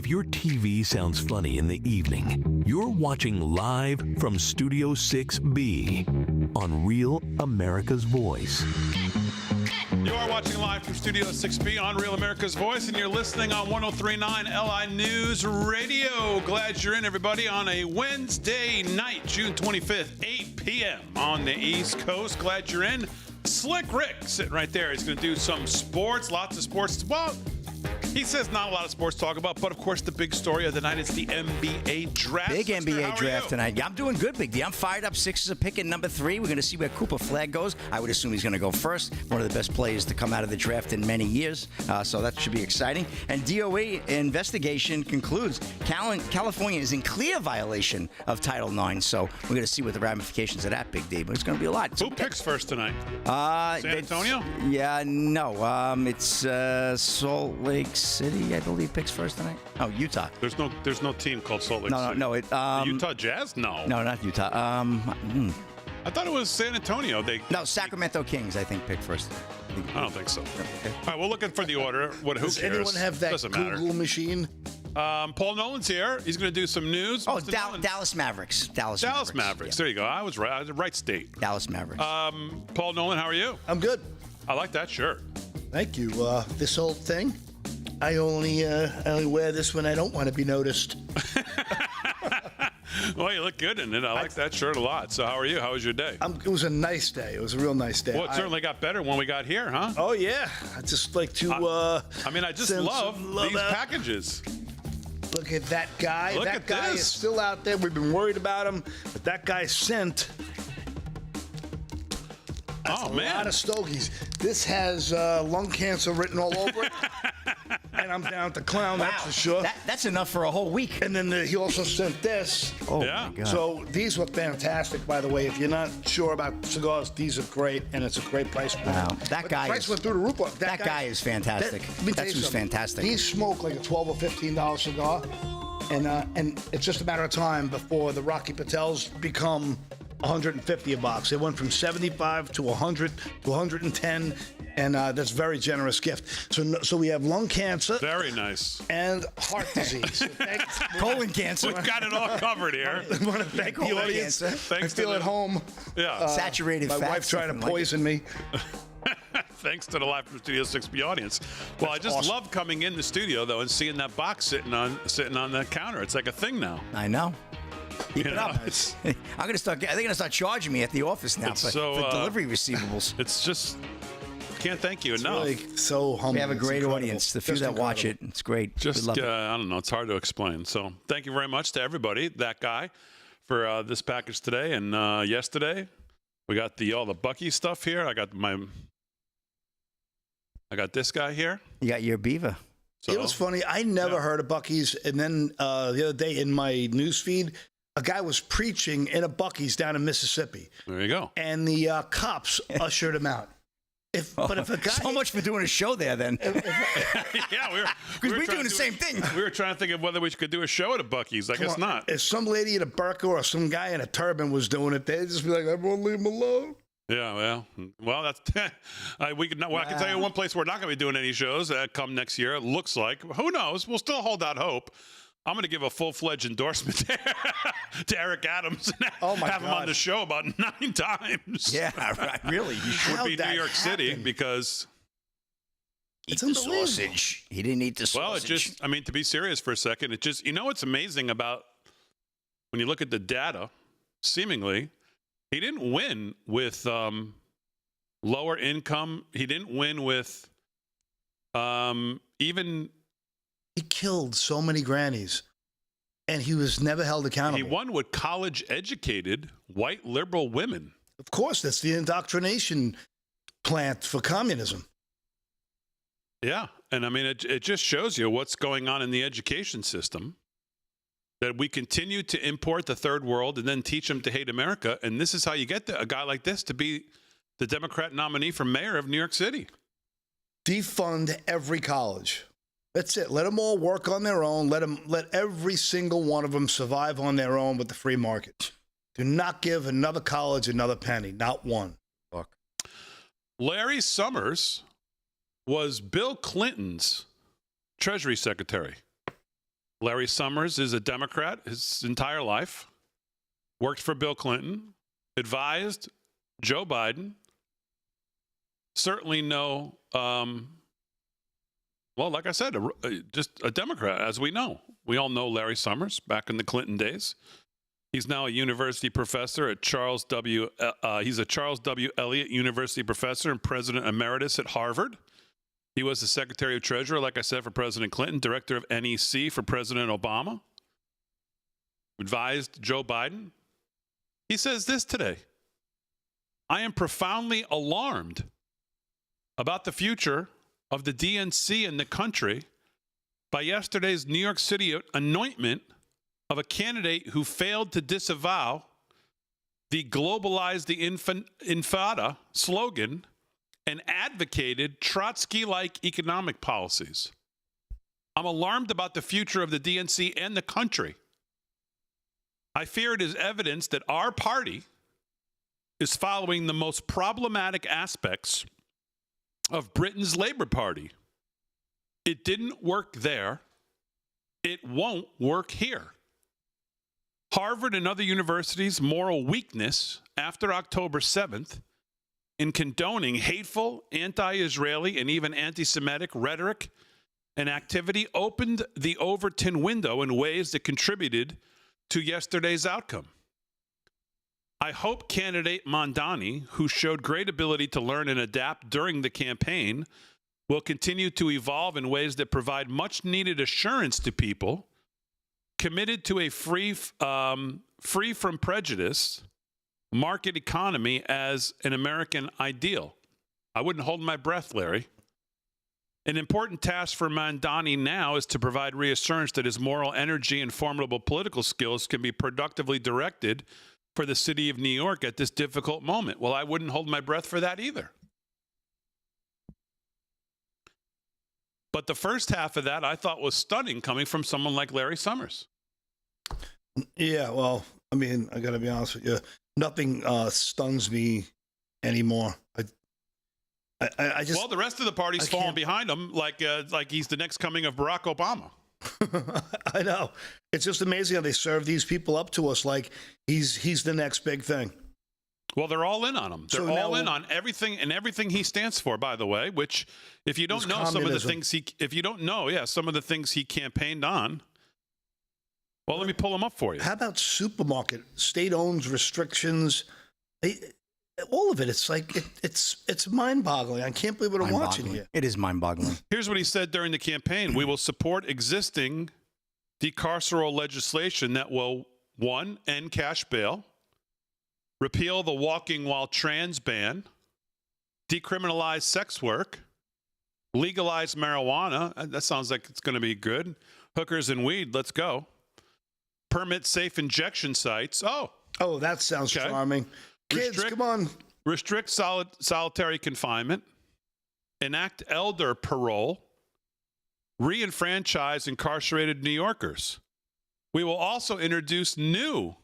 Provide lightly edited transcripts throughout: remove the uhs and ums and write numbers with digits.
If your TV sounds funny in the evening, you're watching live from Studio 6B on Real America's Voice. You are watching live from Studio 6B on Real America's Voice, and you're listening on 103.9 LI News Radio. Glad you're in, everybody, on a Wednesday night, June 25th, 8 p.m. on the East Coast. Glad you're in. Slick Rick sitting right there. He's going to do some sports, lots of sports. Well, he says not a lot of sports to talk about, but of course the big story of the night is the NBA draft. Big Sister, NBA draft tonight. Yeah, I'm doing good, Big D. I'm fired up. Sixers are picking number 3. We're going to see where Cooper Flagg goes. I would assume he's going to go first. One of the best players to come out of the draft in many years. So that should be exciting. And DOA investigation concludes California is in clear violation of Title IX. So we're going to see what the ramifications of that, Big D. But it's going to be a lot. Who picks first tonight? San Antonio? Yeah, no. It's Salt Lake City, I believe, picks first tonight. Oh, Utah. There's no team called Salt Lake City. No. The Utah Jazz? No, not Utah. I thought it was San Antonio. Sacramento Kings, I think, pick first. I don't think so. Okay. All right, we're looking for the order. Who Does cares? anyone have that Doesn't Google matter. machine? Paul Nolan's here. He's going to do some news. Oh, Mr. Nolan. Dallas Mavericks. Dallas Mavericks. Yeah. There you go. I was right. I was the right state. Dallas Mavericks. Paul Nolan, how are you? I'm good. I like that shirt. Thank you. This old thing, I only wear this when I don't want to be noticed. Well, you look good in it. I like that shirt a lot. So how are you? How was your day? It was a nice day. It was a real nice day. Well, it certainly got better when we got here, huh? Oh, yeah. I just like to... I just send love some love these out. packages. Look at that guy. Look that at guy this. is still out there. We've been worried about him. But that guy sent... That's a lot of stogies. This has lung cancer written all over it. And I'm down to clown, that's for sure. That's enough for a whole week. And then he also sent this. Oh, Yeah. my God. So these look fantastic, by the way. If you're not sure about cigars, these are great, and it's a great price point. Wow. But That the guy price is, went through the roof. that guy is fantastic. Let me tell That's you who's something. fantastic. He smoked like a $12 or $15 cigar, and it's just a matter of time before the Rocky Patels become 150 a box. It went from 75 to 100 to 110, and that's a very generous gift. So we have lung cancer. Very nice. And heart disease. So Colon cancer. We've got it all covered here. I want to thank the Colon audience. cancer. Thanks I feel to at home. Yeah. Saturated My fats. wife trying to something like it. poison me. Thanks to the Live from Studio 6B audience. Well, I just love coming in the studio though and seeing that box sitting on the counter. It's like a thing now. I know. Keep You it know, up. They're gonna start charging me at the office now It's for so, delivery receivables. It's just can't thank you enough. Really so humble. We have a It's great incredible. audience. The few Just that watch it, incredible. it's great. Just we love it. I don't know. It's hard to explain. So thank you very much to everybody. That guy for this package today and yesterday. We got all the Bucky stuff here. I got this guy here. You got your beaver. So, It was funny. I never heard of Buc-ee's, and then the other day in my news feed, a guy was preaching in a Buc-ee's down in Mississippi, there you go. and the cops ushered him out. But if a guy, So much for doing a show there, then. Yeah, Because we're trying doing the to same thing. We were trying to think of whether we could do a show at a Buc-ee's. I guess not. If some lady in a burqa or some guy in a turban was doing it, they'd just be like, "Everyone, leave him alone." Yeah, well, that's we could. Well, I can tell you one place we're not going to be doing any shows come next year. It looks like. Who knows? We'll still hold out hope. I'm going to give a full-fledged endorsement to Eric Adams and Oh my have him on God. the show about 9 times. Yeah, right. Really. You should would How'd be that New York City happen? because. eat It's the unbelievable. sausage. He didn't eat the sausage. Well, it just. I mean, to be serious for a second, it just. You know what's amazing about when you look at the data? Seemingly, he didn't win with lower income. He didn't win with even. He killed so many grannies, and he was never held accountable. He won with college-educated white liberal women. Of course, that's the indoctrination plant for communism. Yeah, and I mean, it just shows you what's going on in the education system. That we continue to import the third world and then teach them to hate America, and this is how you get a guy like this to be the Democrat nominee for mayor of New York City. Defund every college. That's it. Let them all work on their own. Let every single one of them survive on their own with the free market. Do not give another college another penny. Not one. Fuck. Larry Summers was Bill Clinton's Treasury Secretary. Larry Summers is a Democrat his entire life, worked for Bill Clinton, advised Joe Biden. Certainly no, well, like I said, just a Democrat, as we know. We all know Larry Summers back in the Clinton days. He's now a university professor at he's a Charles W. Eliot University professor and president emeritus at Harvard. He was the Secretary of Treasurer, like I said, for President Clinton, director of NEC for President Obama, advised Joe Biden. He says this today: I am profoundly alarmed about the future of the DNC in the country by yesterday's New York City anointment of a candidate who failed to disavow the globalize the infada slogan and advocated Trotsky-like economic policies. I'm alarmed about the future of the DNC and the country. I fear it is evidence that our party is following the most problematic aspects of Britain's Labour Party. It didn't work there. It won't work here. Harvard and other universities' moral weakness after October 7th in condoning hateful, anti-Israeli, and even anti-Semitic rhetoric and activity opened the Overton window in ways that contributed to yesterday's outcome. I hope candidate Mamdani, who showed great ability to learn and adapt during the campaign, will continue to evolve in ways that provide much-needed assurance to people committed to a free from prejudice market economy as an American ideal. I wouldn't hold my breath, Larry. An important task for Mamdani now is to provide reassurance that his moral energy and formidable political skills can be productively directed for the city of New York at this difficult moment. Well, I wouldn't hold my breath for that either. But the first half of that I thought was stunning coming from someone like Larry Summers. Yeah, well, I mean, I got to be honest with you. Nothing stuns me anymore. I just. Well, the rest of the party's falling behind him like he's the next coming of Barack Obama. I know. It's just amazing how they serve these people up to us like he's the next big thing. Well, they're all in on him. They're all in on everything and everything he stands for, by the way, which if you don't know some of the things some of the things he campaigned on. Well, let me pull them up for you. How about supermarket, state-owned restrictions? All of it. It's like it's mind-boggling. I can't believe what I'm watching here. It is mind-boggling. Here's what he said during the campaign. We will support existing decarceral legislation that will, 1, end cash bail, repeal the walking while trans ban, decriminalize sex work, legalize marijuana. That sounds like it's going to be good. Hookers and weed. Let's go. Permit safe injection sites. Oh, that sounds charming. Kids, come on. Restrict solitary confinement. Enact elder parole. Re-enfranchise incarcerated New Yorkers. We will also introduce new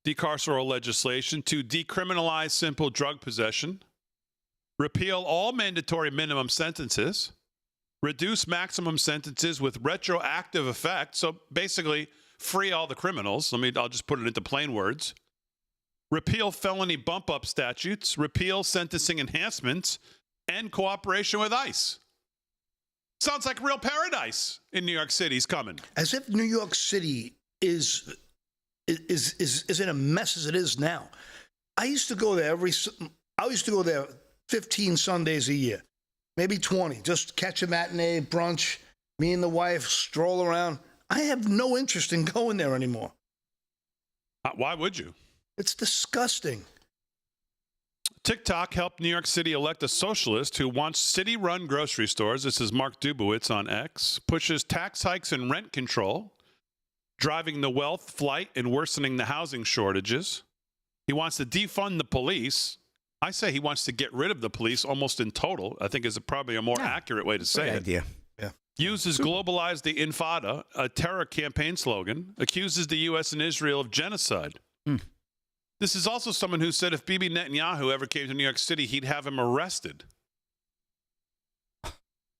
decarceral legislation to decriminalize simple drug possession, repeal all mandatory minimum sentences, reduce maximum sentences with retroactive effect. So basically, free all the criminals. I'll just put it into plain words. Repeal felony bump-up statutes, repeal sentencing enhancements, and cooperation with ICE. Sounds like real paradise in New York City's coming. As if New York City is in a mess as it is now. I used to go there 15 Sundays a year, maybe 20, just catch a matinee, brunch, me and the wife stroll around. I have no interest in going there anymore. Why would you? It's disgusting. TikTok helped New York City elect a socialist who wants city-run grocery stores. This is Mark Dubowitz on X. Pushes tax hikes and rent control, driving the wealth flight and worsening the housing shortages. He wants to defund the police. I say he wants to get rid of the police almost in total. I think is probably a more accurate way to say it. Idea. Yeah. Uses globalize the infada, a terror campaign slogan, accuses the U.S. and Israel of genocide. This is also someone who said if Bibi Netanyahu ever came to New York City, he'd have him arrested.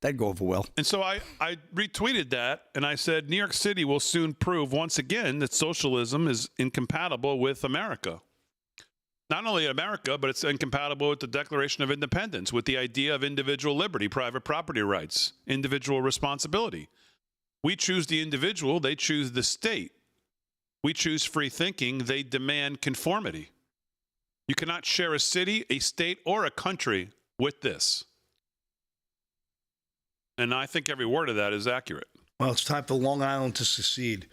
That'd go over well. And so I retweeted that, and I said, New York City will soon prove once again that socialism is incompatible with America. Not only America, but it's incompatible with the Declaration of Independence, with the idea of individual liberty, private property rights, individual responsibility. We choose the individual, they choose the state. We choose free thinking, they demand conformity. You cannot share a city, a state, or a country with this. And I think every word of that is accurate. Well, it's time for Long Island to secede.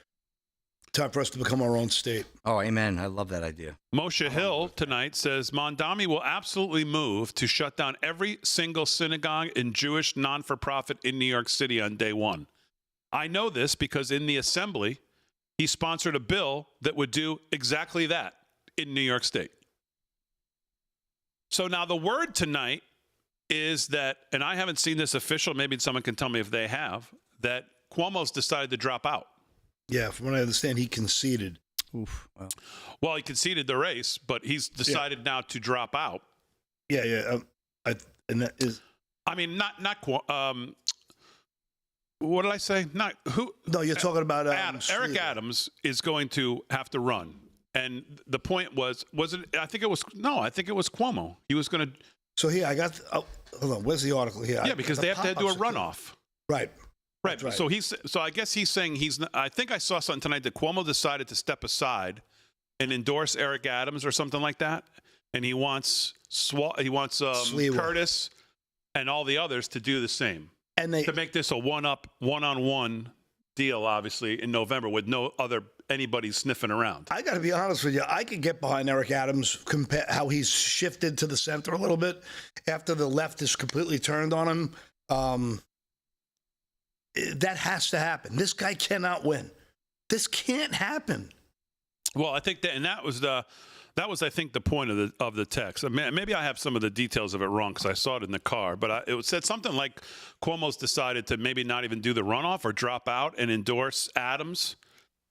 Time for us to become our own state. Oh, amen. I love that idea. Moshe Hill tonight says Mondami will absolutely move to shut down every single synagogue and Jewish non-for-profit in New York City on day one. I know this because in the assembly, he sponsored a bill that would do exactly that in New York State. So now the word tonight is that, and I haven't seen this official, maybe someone can tell me if they have, that Cuomo's decided to drop out. Yeah, from what I understand, he conceded. Oof. Well, he conceded the race, but he's decided now to drop out. Yeah. And that is. I mean, not what did I say? Not who? No, you're talking about Eric Adams is going to have to run, and the point was it? I think it was Cuomo. He was going to. So here, I got. Hold on. Where's the article here? Yeah, because they have to do a runoff. Right. Right. Right. So I guess he's saying I think I saw something tonight that Cuomo decided to step aside and endorse Eric Adams or something like that, and he wants Curtis and all the others to do the same, and to make this a one-on-one deal, obviously in November with no other anybody sniffing around. I got to be honest with you. I could get behind Eric Adams, how he's shifted to the center a little bit after the left is completely turned on him. That has to happen. This guy cannot win. This can't happen. Well, I think that was I think the point of the text. Maybe I have some of the details of it wrong because I saw it in the car, but it said something like Cuomo's decided to maybe not even do the runoff or drop out and endorse Adams,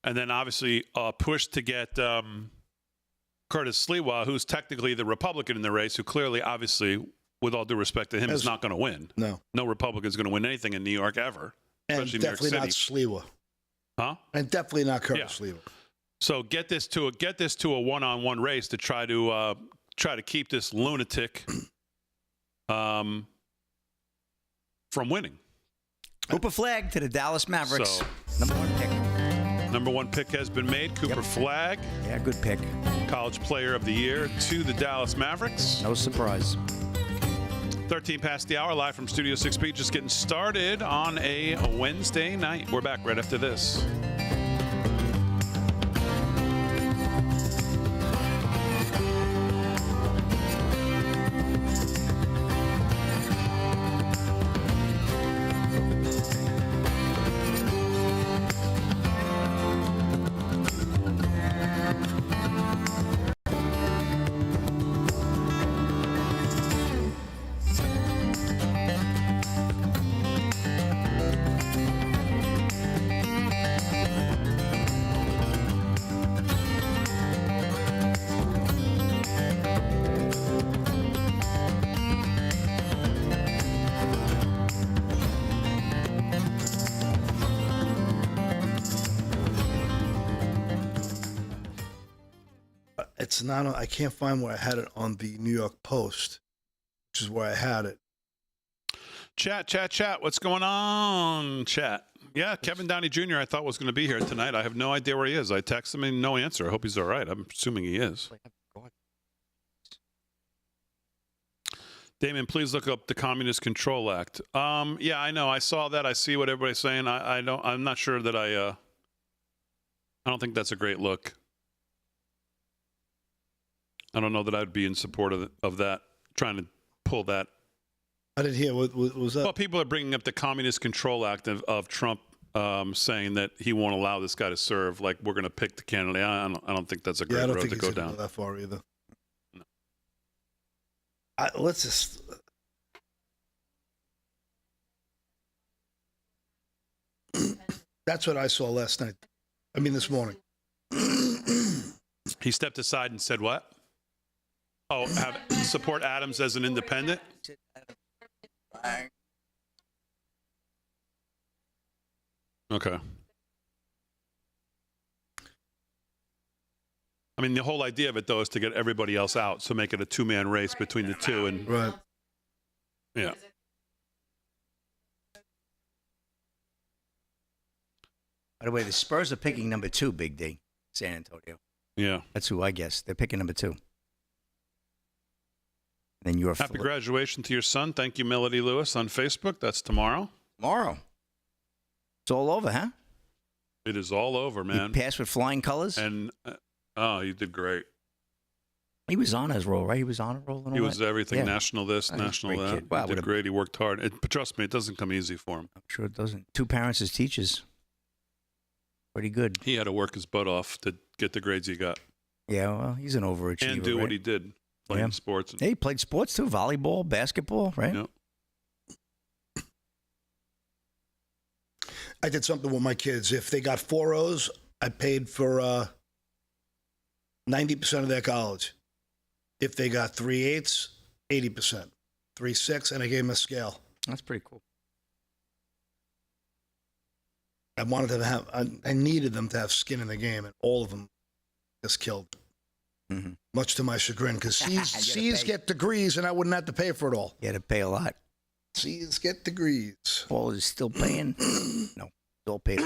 and then obviously push to get Curtis Sliwa, who's technically the Republican in the race, who clearly, obviously, with all due respect to him, is not going to win. No Republican is going to win anything in New York ever. And definitely not Sliwa. Huh? And definitely not Curtis Sliwa. So get this to a one-on-one race to try to keep this lunatic from winning. Cooper Flagg to the Dallas Mavericks. So, Number 1 pick. Number 1 pick has been made. Cooper Flagg. Yeah, good pick. College Player of the Year to the Dallas Mavericks. No surprise. 13 past the hour, live from Studio 6B, just getting started on a Wednesday night. We're back right after this. It's not. I can't find where I had it on the New York Post, which is where I had it. Chat. What's going on, chat? Yeah, Kevin Downey Jr. I thought was going to be here tonight. I have no idea where he is. I texted him and no answer. I hope he's all right. I'm assuming he is. Damon, please look up the Communist Control Act. Yeah, I know. I saw that. I see what everybody's saying. I'm not sure that I don't think that's a great look. I don't know that I'd be in support of that, trying to pull that. I didn't hear. What was that? Well, people are bringing up the Communist Control Act of Trump, saying that he won't allow this guy to serve. Like, we're going to pick the candidate. I don't think that's a great road to go down. Go that far either. No. Let's just. That's what I saw last night. I mean, this morning. He stepped aside and said what? Oh, support Adams as an independent? Okay. I mean, the whole idea of it, though, is to get everybody else out, so make it a two-man race between the two. And Right. yeah. By the way, the Spurs are picking number 2, Big D, San Antonio. Yeah. That's who I guess. They're picking number 2. Then you're Happy graduation to your son. Thank you, Melody Lewis, on Facebook. That's tomorrow. tomorrow. It's all over, huh? It is all over, man. He passed with flying colors. And, you did great. He was on his roll, right? He was on a roll. And all He was that? everything, Yeah. national this, He's a national great that. kid. Wow, He what did a- great. He worked hard. But trust me, it doesn't come easy for him. I'm sure it doesn't. 2 parents as teachers. Pretty good. He had to work his butt off to get the grades he got Yeah, well, he's an overachiever. and do right? what he did, playing Yeah. sports. And, Hey, he played sports too, volleyball, basketball, right? Yep. I did something with my kids. If they got 4 O's, I paid for 90% of their college. If they got 3/8, 80%. 3/6, and I gave them a scale. That's pretty cool. I wanted them to have, I needed them to have skin in the game, and all of them just killed. Mm-hmm. Much to my chagrin, because You gotta C's pay. get degrees, and I wouldn't have to pay for it all. You had to pay a lot. C's get degrees. Paul is still paying. No, still paid.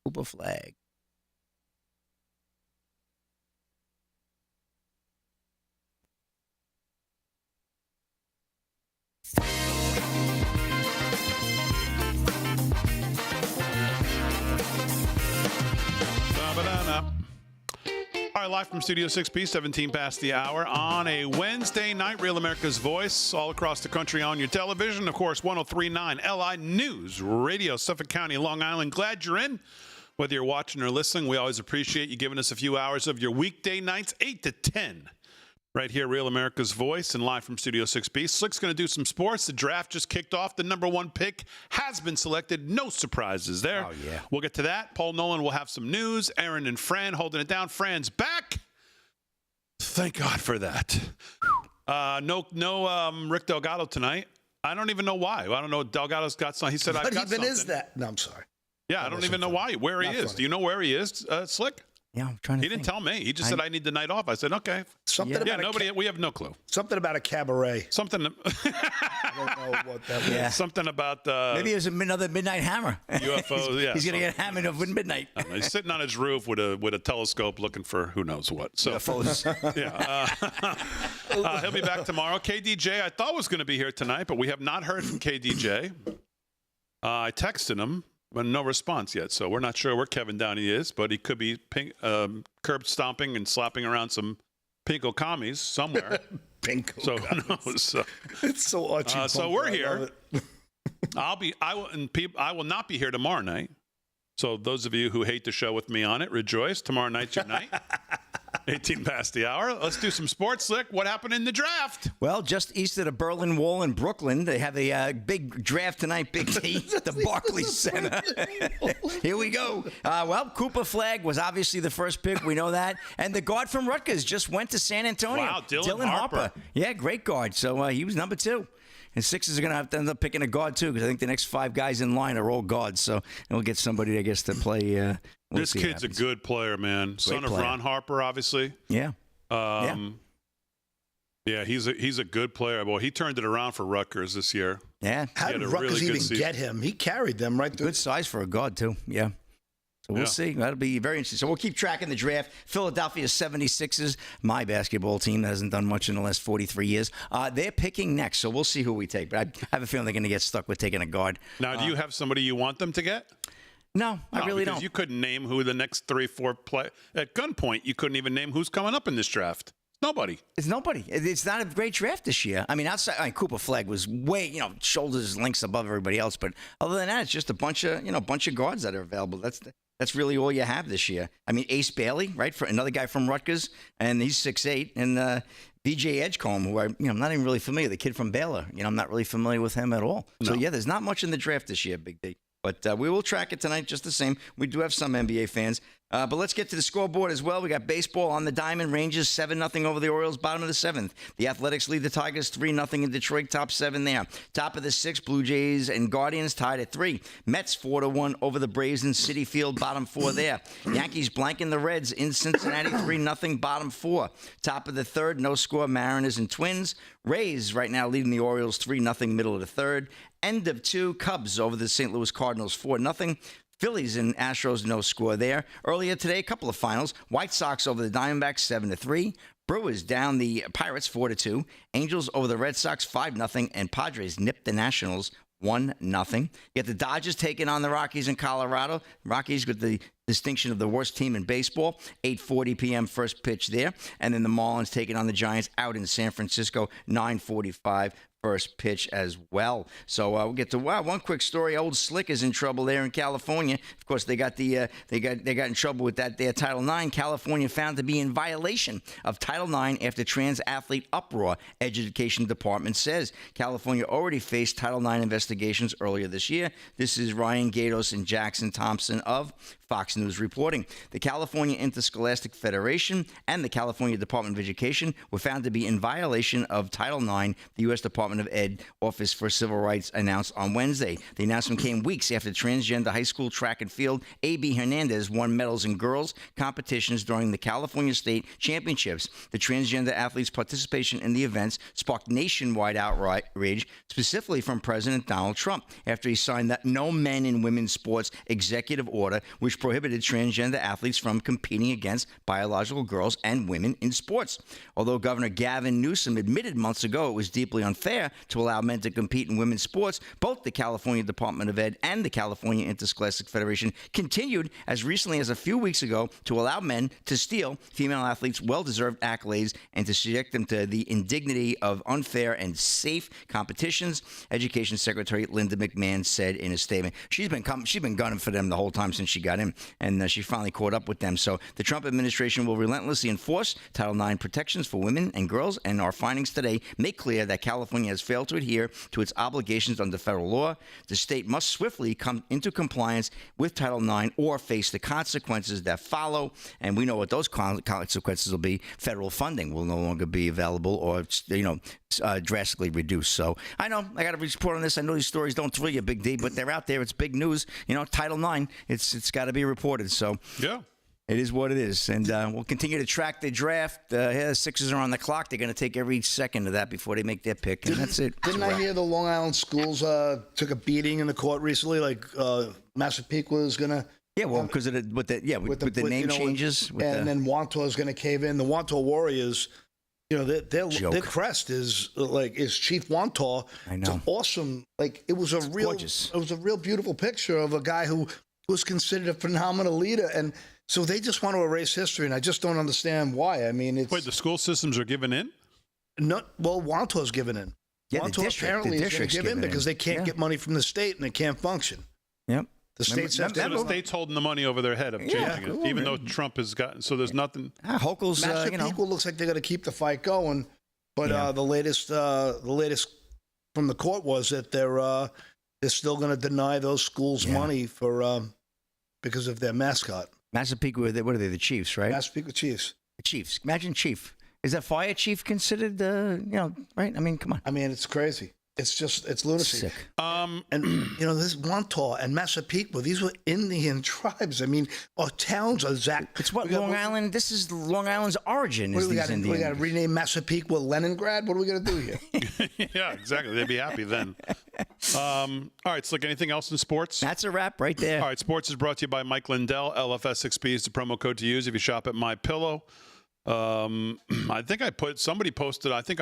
Cooper flag. Ba-ba-da-da. All right, live from Studio 6B, 17 past the hour on a Wednesday night. Real America's Voice all across the country on your television. Of course, 103.9 LI News Radio, Suffolk County, Long Island. Glad you're in. Whether you're watching or listening, we always appreciate you giving us a few hours of your weekday nights, 8 to 10. Right here, Real America's Voice, and live from Studio 6B. Slick's going to do some sports. The draft just kicked off. The number 1 pick has been selected. No surprises there. Oh, yeah. We'll get to that. Paul Nolan will have some news. Aaron and Fran holding it down. Fran's back. Thank God for that. No, Rick Delgado tonight. I don't even know why. I don't know. Delgado's got something. He said, I've What got even something. is that? No, I'm sorry. Yeah, I don't even know why. Where he Not is. funny. Do you know where he is, Slick? Yeah, I'm trying to He didn't think. tell me. He just said, I need the night off. I said, okay. Something Yeah. Yeah, about nobody. We have no clue. something about a cabaret. Something. I don't know what that was. Yeah. Something about Maybe it was another midnight hammer. UFOs. Yeah, He's going to so- get hammered over midnight. He's sitting on his roof with a telescope looking for who knows what. So UFOs. yeah, he'll be back tomorrow. KDJ, I thought was going to be here tonight, but we have not heard from KDJ. I texted him, but no response yet. So we're not sure where Kevin Downey is, but he could be curb stomping and slapping around some pinko commies somewhere. Pink. So who knows? So, It's so Archie. so Bunker. we're I love here. it. I will not be here tomorrow night. So those of you who hate the show with me on it, rejoice. Tomorrow night's your night. 18 past the hour. Let's do some sports, Slick. What happened in the draft? Well, just east of the Berlin Wall in Brooklyn, they have a big draft tonight, Big T, the Barclays Center. Here we go. Well, Cooper Flag was obviously the first pick. We know that. And the guard from Rutgers just went to San Antonio. Wow, Dylan Harper. Yeah, great guard. So he was number 2. And Sixers are going to have to end up picking a guard, too, because I think the next 5 guys in line are all guards. So we'll get somebody, I guess, to play. We'll This see what kid's a happens. good player, man. Son of player. Ron Harper, obviously. Yeah. Yeah, he's a good player. Boy, he turned it around for Rutgers this year. Yeah. How He did had a Rutgers really good even season. get him? He carried them right through. Good size for a guard, too. Yeah. So we'll Yeah. see. That'll be very interesting. So we'll keep tracking the draft. Philadelphia 76ers, my basketball team that hasn't done much in the last 43 years. They're picking next, so we'll see who we take. But I have a feeling they're going to get stuck with taking a guard. Now, do you have somebody you want them to get? No, I No, really because don't. you couldn't name who the next 3, 4 play at gunpoint. You couldn't even name who's coming up in this draft. Nobody. It's nobody. It's not a great draft this year. I mean, Cooper Flag was way, shoulders lengths above everybody else. But other than that, it's just a bunch of guards that are available. That's really all you have this year. I mean, Ace Bailey, right, for another guy from Rutgers, and he's 6'8", and VJ Edgecombe, who I'm not even really familiar. The kid from Baylor, I'm not really familiar with him at all. So yeah, there's not much in the draft this year, Big D. But we will track it tonight just the same. We do have some NBA fans. But let's get to the scoreboard as well. We got baseball on the diamond. Rangers 7-0 over the Orioles, bottom of the 7th. The Athletics lead the Tigers 3-0 in Detroit, top 7 there. Top of the 6th, Blue Jays and Guardians tied at 3. Mets 4-1 over the Braves in Citi Field, bottom 4 there. Yankees blanking the Reds in Cincinnati 3-0, bottom 4. Top of the 3rd, no score, Mariners and Twins. Rays right now leading the Orioles 3-0, middle of the 3rd. End of 2, Cubs over the St. Louis Cardinals 4-0. Phillies and Astros, no score there. Earlier today, a couple of finals. White Sox over the Diamondbacks 7-3. Brewers down the Pirates 4-2. Angels over the Red Sox 5-0. And Padres nipped the Nationals 1-0. You get the Dodgers taking on the Rockies in Colorado. Rockies with the distinction of the worst team in baseball. 8:40 p.m. first pitch there. And then the Marlins taking on the Giants out in San Francisco. 9:45 first pitch as well. So we'll get to one quick story. Old Slick is in trouble there in California. Of course, they got in trouble with that there Title IX. California found to be in violation of Title IX after trans athlete uproar. Education Department says California already faced Title IX investigations earlier this year. This is Ryan Gatos and Jackson Thompson of Fox News reporting. The California Interscholastic Federation and the California Department of Education were found to be in violation of Title IX, the U.S. Department of Ed Office for Civil Rights announced on Wednesday. The announcement came weeks after transgender high school track and field A.B. Hernandez won medals in girls competitions during the California State Championships. The transgender athlete's participation in the events sparked nationwide outrage, specifically from President Donald Trump, after he signed that No Men in Women's Sports executive order, which prohibited transgender athletes from competing against biological girls and women in sports. Although Governor Gavin Newsom admitted months ago it was deeply unfair to allow men to compete in women's sports, both the California Department of Ed and the California Interscholastic Federation continued as recently as a few weeks ago to allow men to steal female athletes' well-deserved accolades and to subject them to the indignity of unfair and safe competitions. Education Secretary Linda McMahon said in a statement. She's been gunning for them the whole time since she got in, and she finally caught up with them. So the Trump administration will relentlessly enforce Title IX protections for women and girls, and our findings today make clear that California has failed to adhere to its obligations under federal law. The state must swiftly come into compliance with Title IX or face the consequences that follow. And we know what those consequences will be. Federal funding will no longer be available or, drastically reduced. So I know I got to report on this. I know these stories don't thrill you, Big D, but they're out there. It's big news. Title IX, it's got to be reported. So yeah. It is what it is, and we'll continue to track the draft. The Sixers are on the clock. They're going to take every second of that before they make their pick, and that's it. Didn't I hear the Long Island schools took a beating in the court recently? Like Massapequa was going to. Yeah, well, because of the name changes, then Wantor is going to cave in. The Wantor Warriors, their crest is Chief Wantor. I know. It's awesome. It was gorgeous. It was a real beautiful picture of a guy who was considered a phenomenal leader, and so they just want to erase history, and I just don't understand why. I mean, wait, the school systems are giving in? Wantor's giving in. Yeah, Wantor apparently is going to give in because they can't get money from the state and they can't function. Yep. The state's holding the money over their head of changing it, even though Trump has gotten. So there's nothing. Hochul's, Massapequa looks like they're going to keep the fight going, but the latest from the court was that they're still going to deny those schools money for because of their mascot. Massapequa, what are they? The Chiefs, right? Massapequa Chiefs. The Chiefs. Imagine Chief. Is that fire chief considered? Right? I mean, come on. I mean, it's crazy. It's lunacy. Sick. And this Wantor and Massapequa, these were Indian tribes. I mean, or towns or Zach. It's what Long Island. This is Long Island's origin. We got to rename Massapequa Leningrad. What are we going to do here? Yeah, exactly. They'd be happy then. All right, Slick. Anything else in sports? That's a wrap right there. All right, sports is brought to you by Mike Lindell. LFS6B is the promo code to use if you shop at MyPillow. I think I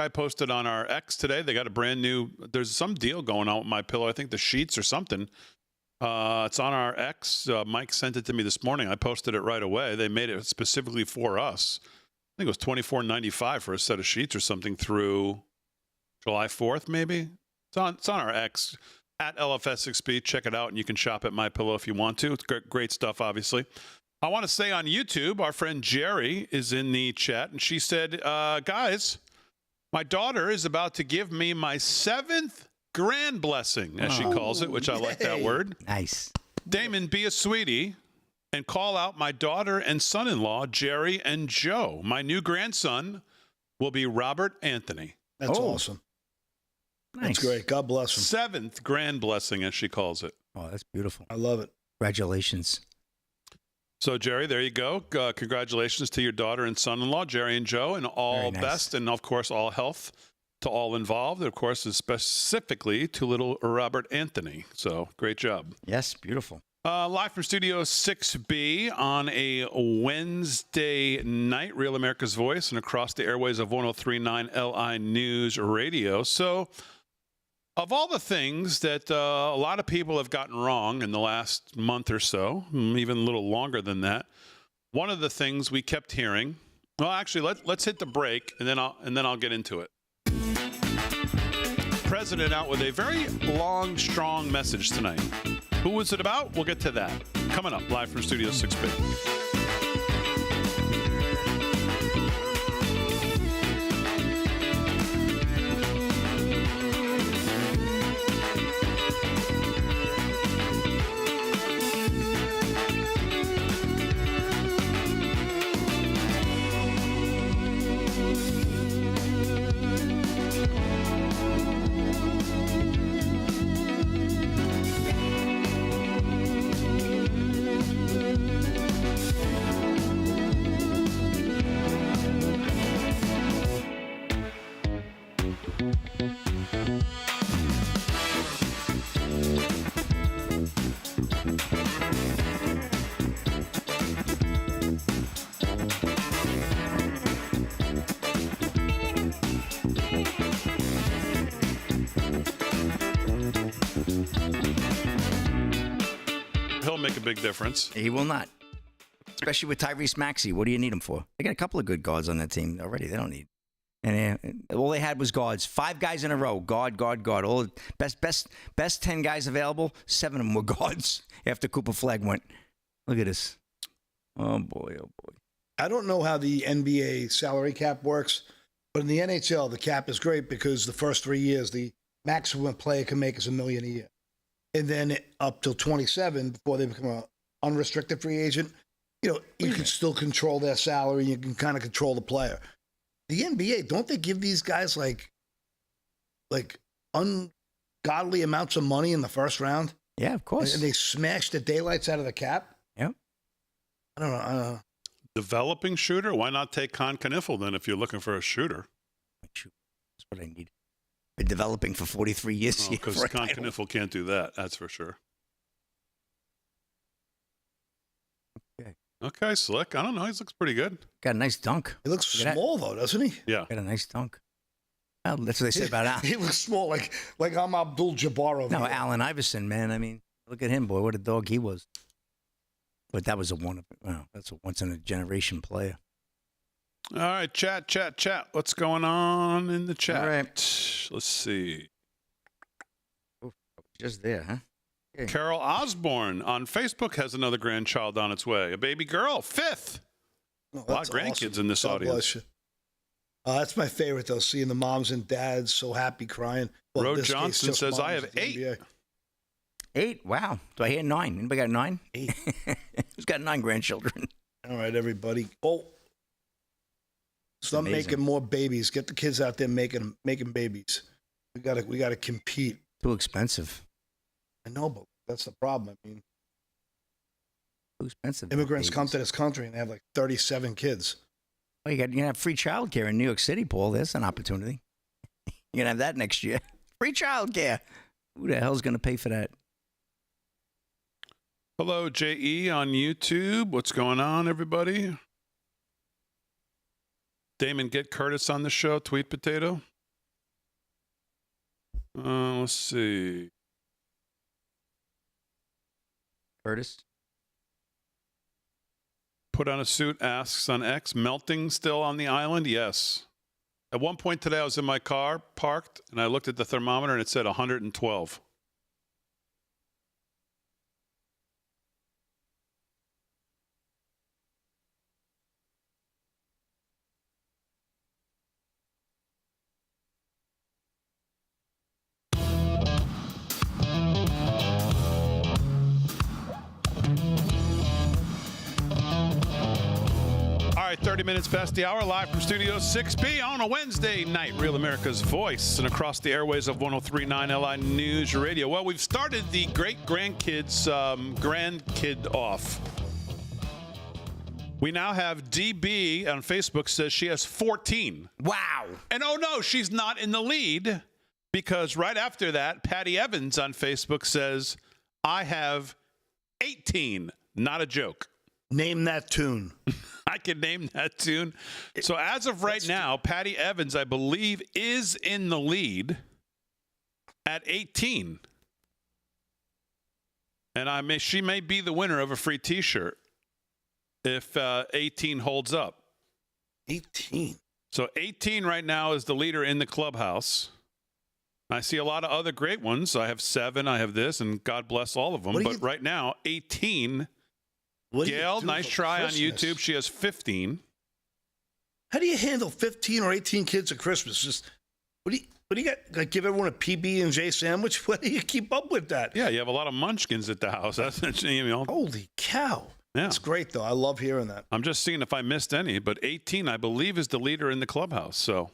posted on our X today. They got a brand new, there's some deal going on with MyPillow. I think the sheets or something. It's on our X. Mike sent it to me this morning. I posted it right away. They made it specifically for us. I think it was $24.95 for a set of sheets or something through July 4th, maybe. It's on our X at LFS6B. Check it out, and you can shop at MyPillow if you want to. It's great stuff, obviously. I want to say on YouTube, our friend Jerry is in the chat, and she said, guys, my daughter is about to give me my 7th grand blessing, as she calls it, which I like that word. Nice. Damon, be a sweetie. and call out my daughter and son-in-law, Jerry and Joe. My new grandson will be Robert Anthony. That's awesome. Nice. That's great. God bless him. 7th grand blessing, as she calls it. Oh, that's beautiful. I love it. Congratulations. So, Jerry, there you go. Congratulations to your daughter and son-in-law, Jerry and Joe, and all Very nice. best and, of course, all health to all involved. Of course, specifically to little Robert Anthony. So, great job. Yes, beautiful. Live from Studio 6B on a Wednesday night, Real America's Voice, and across the airways of 103.9 LI News Radio. So, of all the things that a lot of people have gotten wrong in the last month or so, even a little longer than that, one of the things we kept hearing. Well, actually, let's hit the break, and then I'll get into it. President out with a very long, strong message tonight. Who was it about? We'll get to that coming up live from Studio 6B. He'll make a big difference. He will not. Especially with Tyrese Maxey. What do you need him for? They got a couple of good guards on that team already. They don't need. And all they had was guards. 5 guys in a row. Guard. All best 10 guys available. 7 of them were guards after Cooper Flag went. Look at this. Oh, boy. I don't know how the NBA salary cap works, but in the NHL, the cap is great because the first 3 years, the maximum a player can make is $1 million a year. And then up till 27, before they become an unrestricted free agent, you can still control their salary. You can kind of control the player. The NBA, don't they give these guys like ungodly amounts of money in the first round? Yeah, of course. And they smash the daylights out of the cap? Yep. I don't know. Developing shooter? Why not take Con Kniffel then if you're looking for a shooter? That's what I need. Been developing for 43 years. Because Con Kniffel can't do that. That's for sure. Okay, Slick. I don't know. He looks pretty good. Got a nice dunk. He looks small, though, doesn't he? Yeah. Got a nice dunk. Well, that's what they say about Al. He looks small, like I'm Abdul-Jabbar over No, here. Allen Iverson, man. I mean, look at him, boy. What a dog he was. But that was that's a once-in-a-generation player. All right, chat. What's going on in the chat? All right. Let's see. Oof, just there, huh? Okay. Carol Osborne on Facebook has another grandchild on its way. A baby girl, 5th. Oh, A lot of grandkids in this God audience. bless you. That's my favorite, though, seeing the moms and dads so happy crying. Well, in Ro this case, Johnson just says, I moms have at the 8. NBA. 8? Wow. Do I hear 9? Anybody got 9? 8. Who's got 9 grandchildren? All right, everybody. Oh, stop amazing. making more babies. Get the kids out there making babies. We gotta compete. Too expensive. I know, but that's the problem. I mean, Too expensive. immigrants babies. come to this country and they have like 37 kids. Well, you can have free childcare in New York City, Paul. There's an opportunity. You're going to have that next year. Free childcare. Who the hell's going to pay for that? Hello, J.E. on YouTube. What's going on, everybody? Damon, get Curtis on the show. Tweet Potato. Let's see. Curtis? Put on a suit, asks on X. Melting still on the island? Yes. At one point today, I was in my car, parked, and I looked at the thermometer, and it said 112. 30 minutes past the hour, live from Studio 6B on a Wednesday night. Real America's Voice and across the airways of 103.9 LI News Radio. Well, we've started the great-grandkids grandkid off. We now have DB on Facebook says she has 14. Wow. And oh no, she's not in the lead, because right after that, Patty Evans on Facebook says, I have 18. Not a joke. Name that tune. I can name that tune. So as of right now, Patty Evans, I believe, is in the lead at 18. And she may be the winner of a free T-shirt if 18 holds up. 18. So 18 right now is the leader in the clubhouse. I see a lot of other great ones. I have 7, I have this, and God bless all of them. But right now, 18. Gail, nice try on YouTube. She has 15. How do you handle 15 or 18 kids at Christmas? Just what do you got? Like, give everyone a PB&J sandwich? What do you keep up with that? Yeah, you have a lot of munchkins at the house. That's Holy cow. Yeah. That's great, though. I love hearing that. I'm just seeing if I missed any, but 18, I believe, is the leader in the clubhouse. So,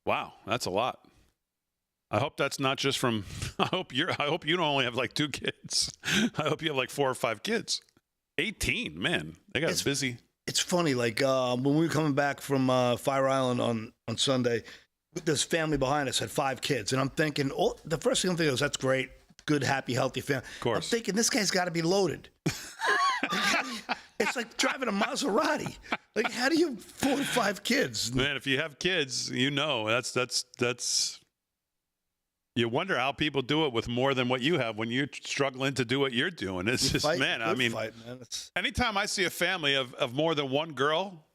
wow, that's a lot. I hope that's not just from. I hope you don't only have like 2 kids. I hope you have like 4 or 5 kids. 18, man, they got busy. It's funny, like when we were coming back from Fire Island on Sunday, this family behind us had 5 kids, and I'm thinking, the first thing I'm thinking is, that's great, good, happy, healthy family. Of course. I'm thinking, this guy's got to be loaded. It's like driving a Maserati. Like, how do you afford 5 kids? Man, if you have kids, that's. You wonder how people do it with more than what you have when you're struggling to do what you're doing. It's just, man, I mean, anytime I see a family of more than one girl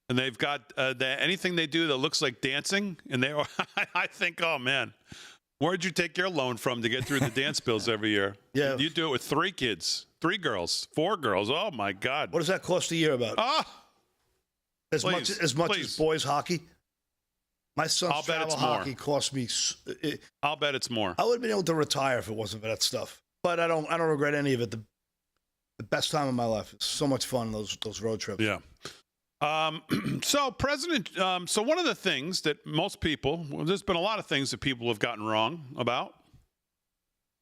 and they've got anything they do that looks like dancing, and I think, oh, man, where'd you take your loan from to get through the dance bills every year? Yeah. You do it with 3 kids, 3 girls, 4 girls. Oh, my God. What does that cost a year about? As much as boys hockey? My son's travel hockey cost me. I'll bet it's more. I would have been able to retire if it wasn't for that stuff. But I don't regret any of it. The best time of my life. It's so much fun, those road trips. Yeah. So one of the things that most people, there's been a lot of things that people have gotten wrong about.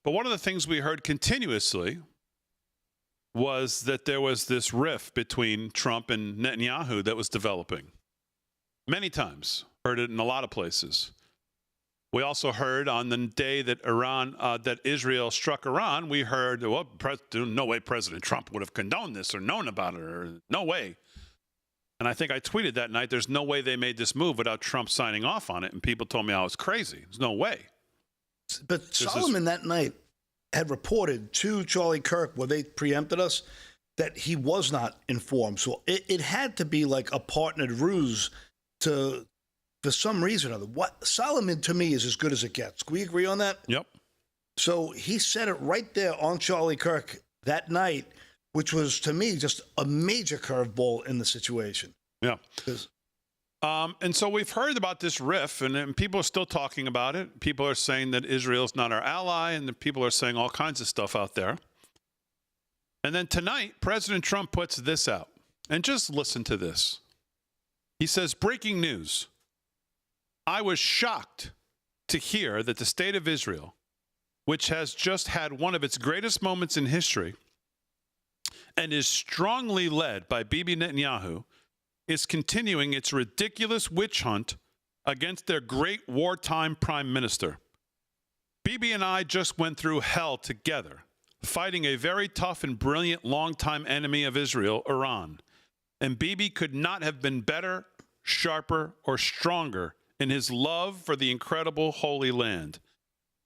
But one of the things we heard continuously was that there was this rift between Trump and Netanyahu that was developing. Many times. Heard it in a lot of places. We also heard on the day that that Israel struck Iran, we heard, well, no way President Trump would have condoned this or known about it, or no way. And I think I tweeted that night, there's no way they made this move without Trump signing off on it. And people told me I was crazy. There's no way. But Solomon that night had reported to Charlie Kirk, where they preempted us, that he was not informed. So it had to be like a partnered ruse for some reason or other. What Solomon, to me, is as good as it gets. Can we agree on that? Yep. So he said it right there on Charlie Kirk that night, which was, to me, just a major curveball in the situation. Yeah. And so we've heard about this rift, and people are still talking about it. People are saying that Israel's not our ally, and people are saying all kinds of stuff out there. And then tonight, President Trump puts this out. And just listen to this. He says, breaking news. I was shocked to hear that the state of Israel, which has just had one of its greatest moments in history and is strongly led by Bibi Netanyahu, is continuing its ridiculous witch hunt against their great wartime prime minister. Bibi and I just went through hell together, fighting a very tough and brilliant longtime enemy of Israel, Iran. And Bibi could not have been better, sharper, or stronger in his love for the incredible Holy Land.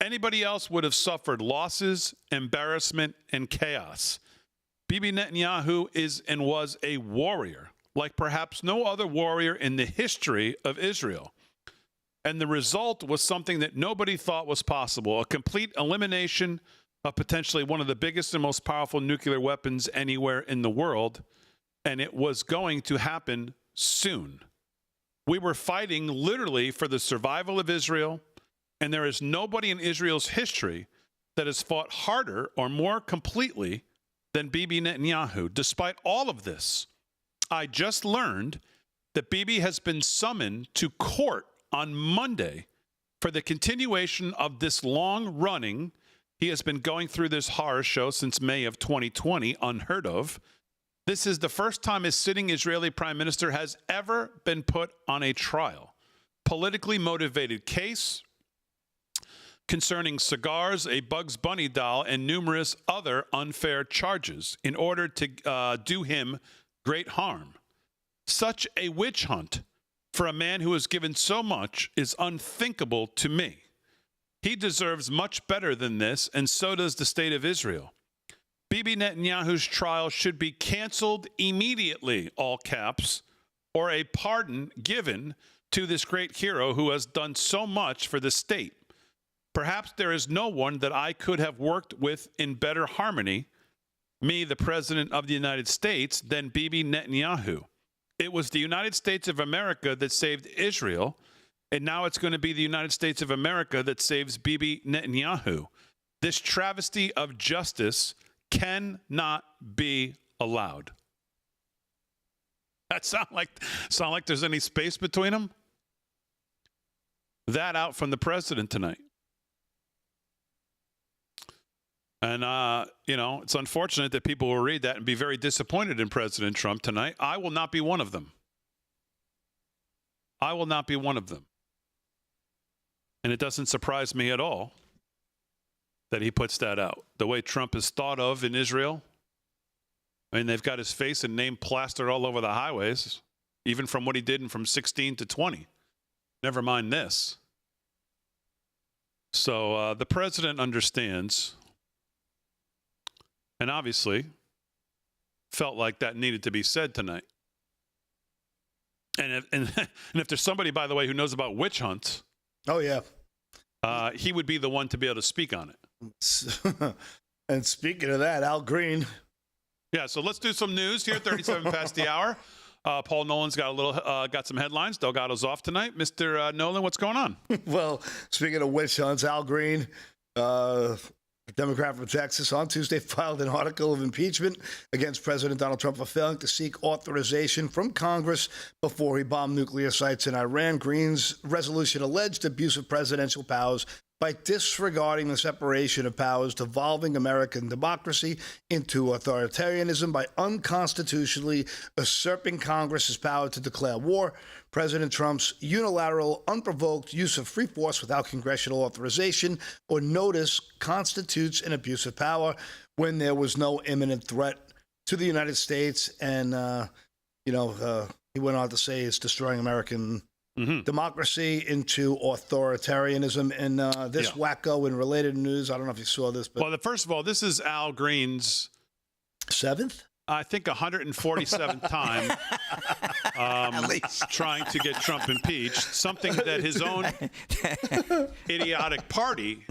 Anybody else would have suffered losses, embarrassment, and chaos. Bibi Netanyahu is and was a warrior, like perhaps no other warrior in the history of Israel. And the result was something that nobody thought was possible, a complete elimination of potentially one of the biggest and most powerful nuclear weapons anywhere in the world. And it was going to happen soon. We were fighting literally for the survival of Israel, and there is nobody in Israel's history that has fought harder or more completely than Bibi Netanyahu. Despite all of this, I just learned that Bibi has been summoned to court on Monday for the continuation of this long-running. He has been going through this horror show since May of 2020, unheard of. This is the first time a sitting Israeli prime minister has ever been put on a trial. Politically motivated case concerning cigars, a Bugs Bunny doll, and numerous other unfair charges in order to do him great harm. Such a witch hunt for a man who has given so much is unthinkable to me. He deserves much better than this, and so does the state of Israel. Bibi Netanyahu's trial should be canceled immediately, all caps, or a pardon given to this great hero who has done so much for the state. Perhaps there is no one that I could have worked with in better harmony, me, the President of the United States, than Bibi Netanyahu. It was the United States of America that saved Israel, and now it's going to be the United States of America that saves Bibi Netanyahu. This travesty of justice cannot be allowed. That sound like there's any space between them? That out from the president tonight. And, it's unfortunate that people will read that and be very disappointed in President Trump tonight. I will not be one of them. I will not be one of them. And it doesn't surprise me at all that he puts that out. The way Trump is thought of in Israel, I mean, they've got his face and name plastered all over the highways, even from what he did from 16 to 20. Never mind this. So the president understands, and obviously felt like that needed to be said tonight. And if there's somebody, by the way, who knows about witch hunts, oh yeah, he would be the one to be able to speak on it. And speaking of that, Al Green. Yeah, so let's do some news here. 37 past the hour. Paul Nolan's got some headlines. Delgado's off tonight. Mr. Nolan, what's going on? Well, speaking of witch hunts, Al Green, Democrat from Texas, on Tuesday filed an article of impeachment against President Donald Trump for failing to seek authorization from Congress before he bombed nuclear sites in Iran. Green's resolution alleged abuse of presidential powers by disregarding the separation of powers, devolving American democracy into authoritarianism by unconstitutionally usurping Congress's power to declare war. President Trump's unilateral, unprovoked use of free force without congressional authorization or notice constitutes an abuse of power when there was no imminent threat to the United States. And, he went on to say it's destroying American democracy into authoritarianism. And this wacko in related news, I don't know if you saw this, but first of all, this is Al Green's 7th? I think 147th time trying to get Trump impeached, something that his own idiotic party,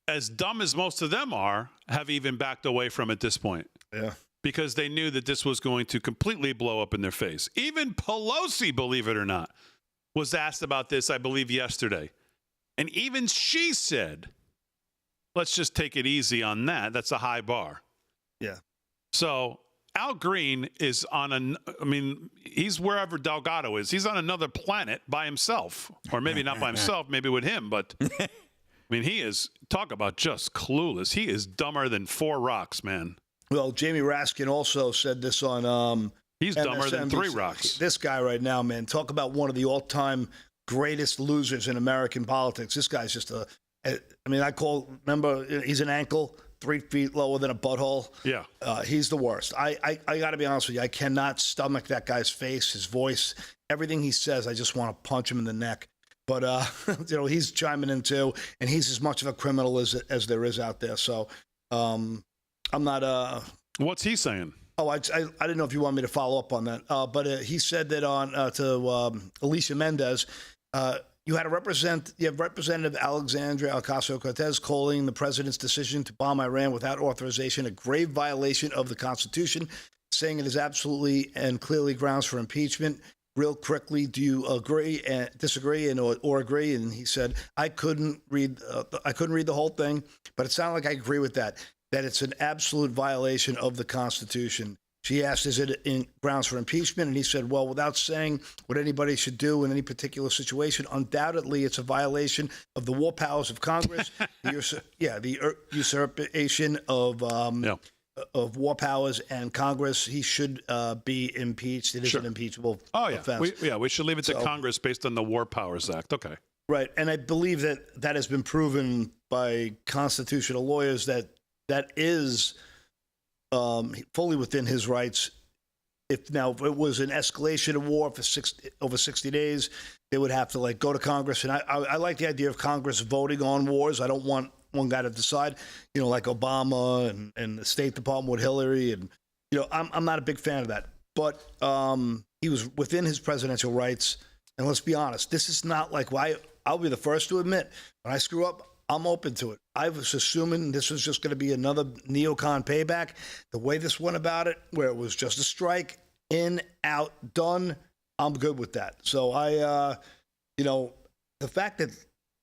as dumb as most of them are, have even backed away from at this point. Yeah. Because they knew that this was going to completely blow up in their face. Even Pelosi, believe it or not, was asked about this, I believe, yesterday. And even she said, let's just take it easy on that. That's a high bar. Yeah. So Al Green is he's wherever Delgado is. He's on another planet by himself. Or maybe not by himself, maybe with him. But, he is, talk about just clueless. He is dumber than 4 rocks, man. Well, Jamie Raskin also said this on he's dumber than 3 rocks. This guy right now, man, talk about one of the all-time greatest losers in American politics. This guy's just remember, he's an ankle, 3 feet lower than a butthole. Yeah. He's the worst. I got to be honest with you. I cannot stomach that guy's face, his voice, everything he says. I just want to punch him in the neck. But, he's chiming in too, and he's as much of a criminal as there is out there. So I'm not... What's he saying? Oh, I didn't know if you want me to follow up on that. But he said that on to Alicia Mendez, you have Representative Alexandria Ocasio-Cortez calling the president's decision to bomb Iran without authorization a grave violation of the Constitution, saying it is absolutely and clearly grounds for impeachment. Real quickly, do you agree and disagree or agree? And he said, I couldn't read the whole thing, but it sounded like I agree with that it's an absolute violation of the Constitution. She asked, is it in grounds for impeachment? And he said, well, without saying what anybody should do in any particular situation, undoubtedly it's a violation of the war powers of Congress. The usurpation of war powers and Congress. He should be impeached. It is an impeachable offense. We should leave it to Congress based on the War Powers Act. Okay. Right. And I believe that has been proven by constitutional lawyers that is fully within his rights. If it was an escalation of war for over 60 days, they would have to go to Congress. And I like the idea of Congress voting on wars. I don't want one guy to decide, like Obama and the State Department with Hillary. And, I'm not a big fan of that. But he was within his presidential rights. And let's be honest, this is not I'll be the first to admit, when I screw up, I'm open to it. I was assuming this was just going to be another neocon payback. The way this went about it, where it was just a strike, in, out, done, I'm good with that. So the fact that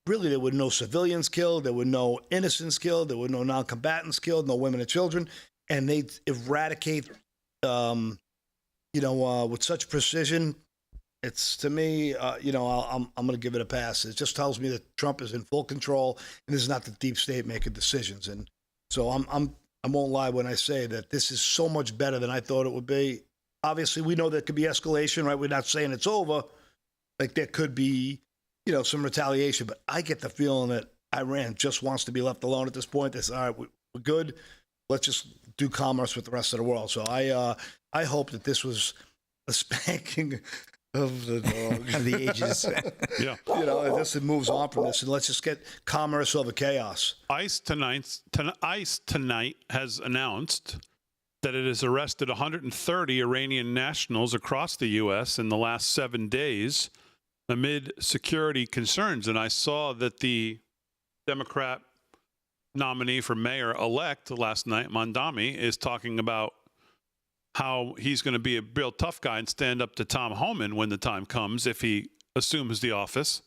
really there were no civilians killed, there were no innocents killed, there were no non-combatants killed, no women and children, and they eradicate, with such precision. It's, to me, I'm going to give it a pass. It just tells me that Trump is in full control, and this is not the deep state making decisions. And so I won't lie when I say that this is so much better than I thought it would be. Obviously, we know there could be escalation, right? We're not saying it's over. There could be, some retaliation. But I get the feeling that Iran just wants to be left alone at this point. They say, all right, we're good. Let's just do commerce with the rest of the world. So I hope that this was a spanking of the dog. Of the ages. Yeah. This moves on from this, and let's just get commerce over chaos. ICE tonight has announced that it has arrested 130 Iranian nationals across the U.S. in the last 7 days amid security concerns. And I saw that the Democrat nominee for mayor-elect last night, Mondami, is talking about how he's going to be a real tough guy and stand up to Tom Homan when the time comes, if he assumes the office.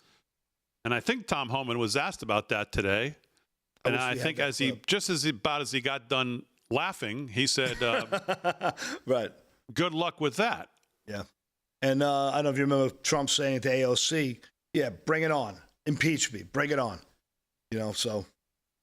And I think Tom Homan was asked about that today. And I think as he got done laughing, he said, right. Good luck with that. Yeah. And I don't know if you remember Trump saying to AOC, yeah, bring it on. Impeach me. Bring it on. So.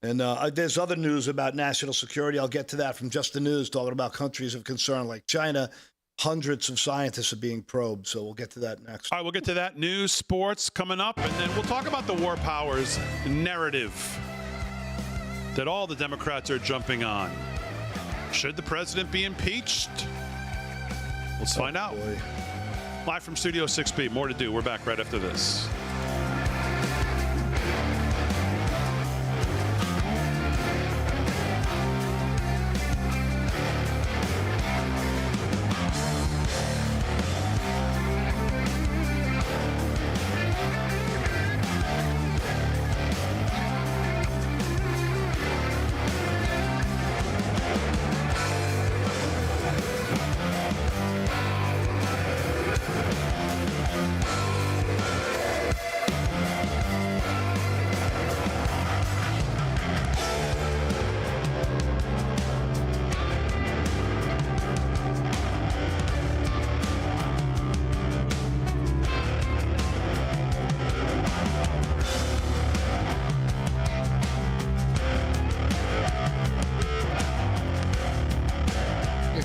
And there's other news about national security. I'll get to that from Just the News, talking about countries of concern like China. Hundreds of scientists are being probed, so we'll get to that next. All right, we'll get to that. News, sports coming up, and then we'll talk about the war powers narrative that all the Democrats are jumping on. Should the president be impeached? Let's find out. Boy. Live from Studio 6B. More to do. We're back right after this.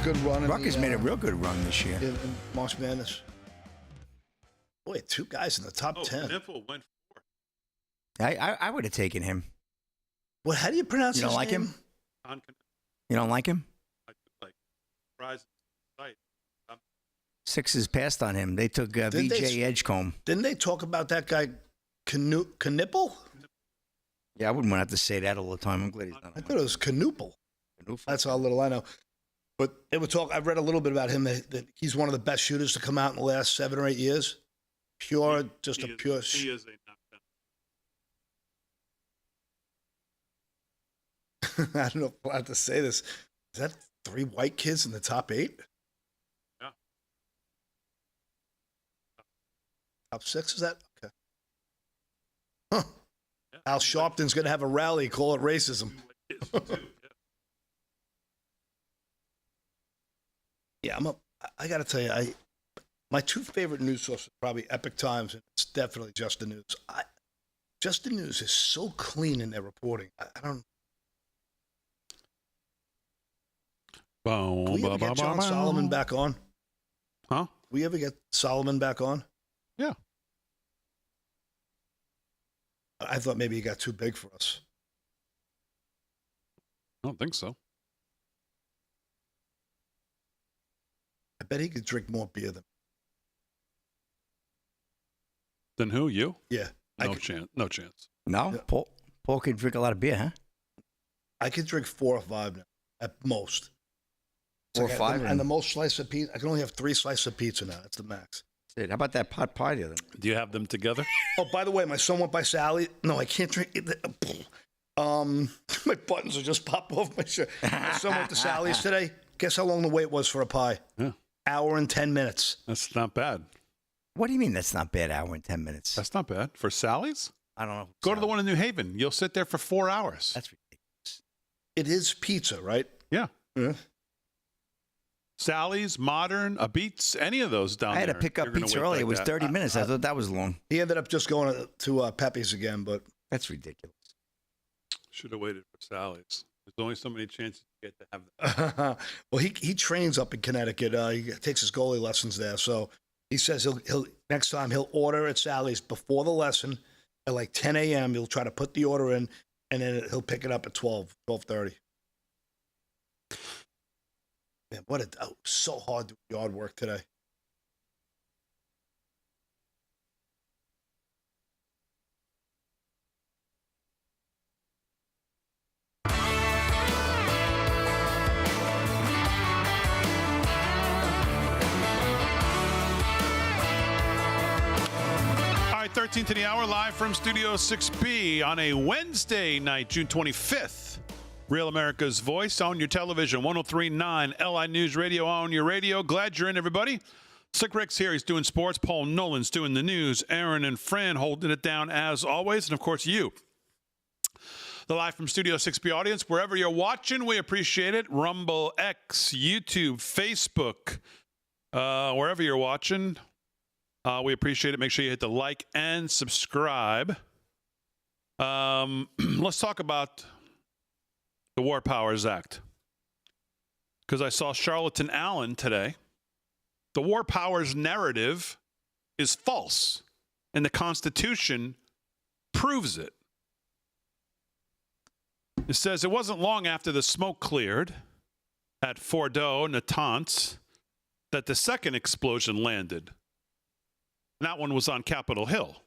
Good run. Rutgers made a real good run this year. In March Madness. Boy, 2 guys in the top 10. Knipple went 4. I would have taken him. Well, how do you pronounce You don't his like name? him? You don't like him? Sixers passed on him. They took VJ Edgecombe. Didn't they talk about that guy, Knipple? Yeah, I wouldn't want to have to say that all the time. I'm glad he's not. I thought it was Knuppel. That's how little I know. But it would talk. I've read a little bit about him that he's one of the best shooters to come out in the last 7 or 8 years. Pure, just a pure. He is a I don't know if I have to say this. Is that 3 white kids in the top 8? Yeah. Top 6 is that? Okay. Huh. Yeah. Al Sharpton's going to have a rally. Call it racism. Yeah, I got to tell you, my two favorite news sources are probably Epic Times and it's definitely Just the News. Just the News is so clean in their reporting. I don't. Can we ever get John Solomon back on? Huh? We ever get Solomon back on? Yeah. I thought maybe he got too big for us. I don't think so. I bet he could drink more beer than. Then who? You? Yeah. No chance. No chance. No? Yeah. Paul can drink a lot of beer, huh? I could drink 4 or 5 now, at most. 4 or 5? And the most slice of pizza, I can only have 3 slices of pizza now. That's the max. How about that pot pie the other night? Do you have them together? Oh, by the way, my son went by Sally. No, I can't drink it. My buttons will just pop off my shirt. My son went to Sally's today. Guess how long the wait was for a pie? Yeah. Hour and 10 minutes. That's not bad. What do you mean that's not bad, hour and 10 minutes? That's not bad. For Sally's? I don't know. Go to the one in New Haven. You'll sit there for 4 hours. That's ridiculous. It is pizza, right? Yeah. Yeah. Sally's, Modern, a Beats, any of those down there. I had to pick up You're gonna pizza wait early. like It was that. 30 minutes. I thought that was long. He ended up just going to Pepe's again, but That's ridiculous. Should have waited for Sally's. There's only so many chances you get to have that. well, he trains up in Connecticut. He takes his goalie lessons there. So he says he'll next time he'll order at Sally's before the lesson at like 10 a.m. He'll try to put the order in, and then he'll pick it up at 12:30. Man, so hard doing yard work today. All right, 13 to the hour, live from Studio 6B on a Wednesday night, June 25th. Real America's Voice on your television, 103.9 LI News Radio on your radio. Glad you're in, everybody. Slick Rick's here. He's doing sports. Paul Nolan's doing the news. Aaron and Fran holding it down as always. And, of course, you. The live from Studio 6B audience, wherever you're watching, we appreciate it. Rumble, X, YouTube, Facebook, wherever you're watching, we appreciate it. Make sure you hit the like and subscribe. Let's talk about the War Powers Act, because I saw Charlatan Allen today. The War Powers narrative is false, and the Constitution proves it. It says it wasn't long after the smoke cleared at Fordo, Natanz, that the second explosion landed. And that one was on Capitol Hill,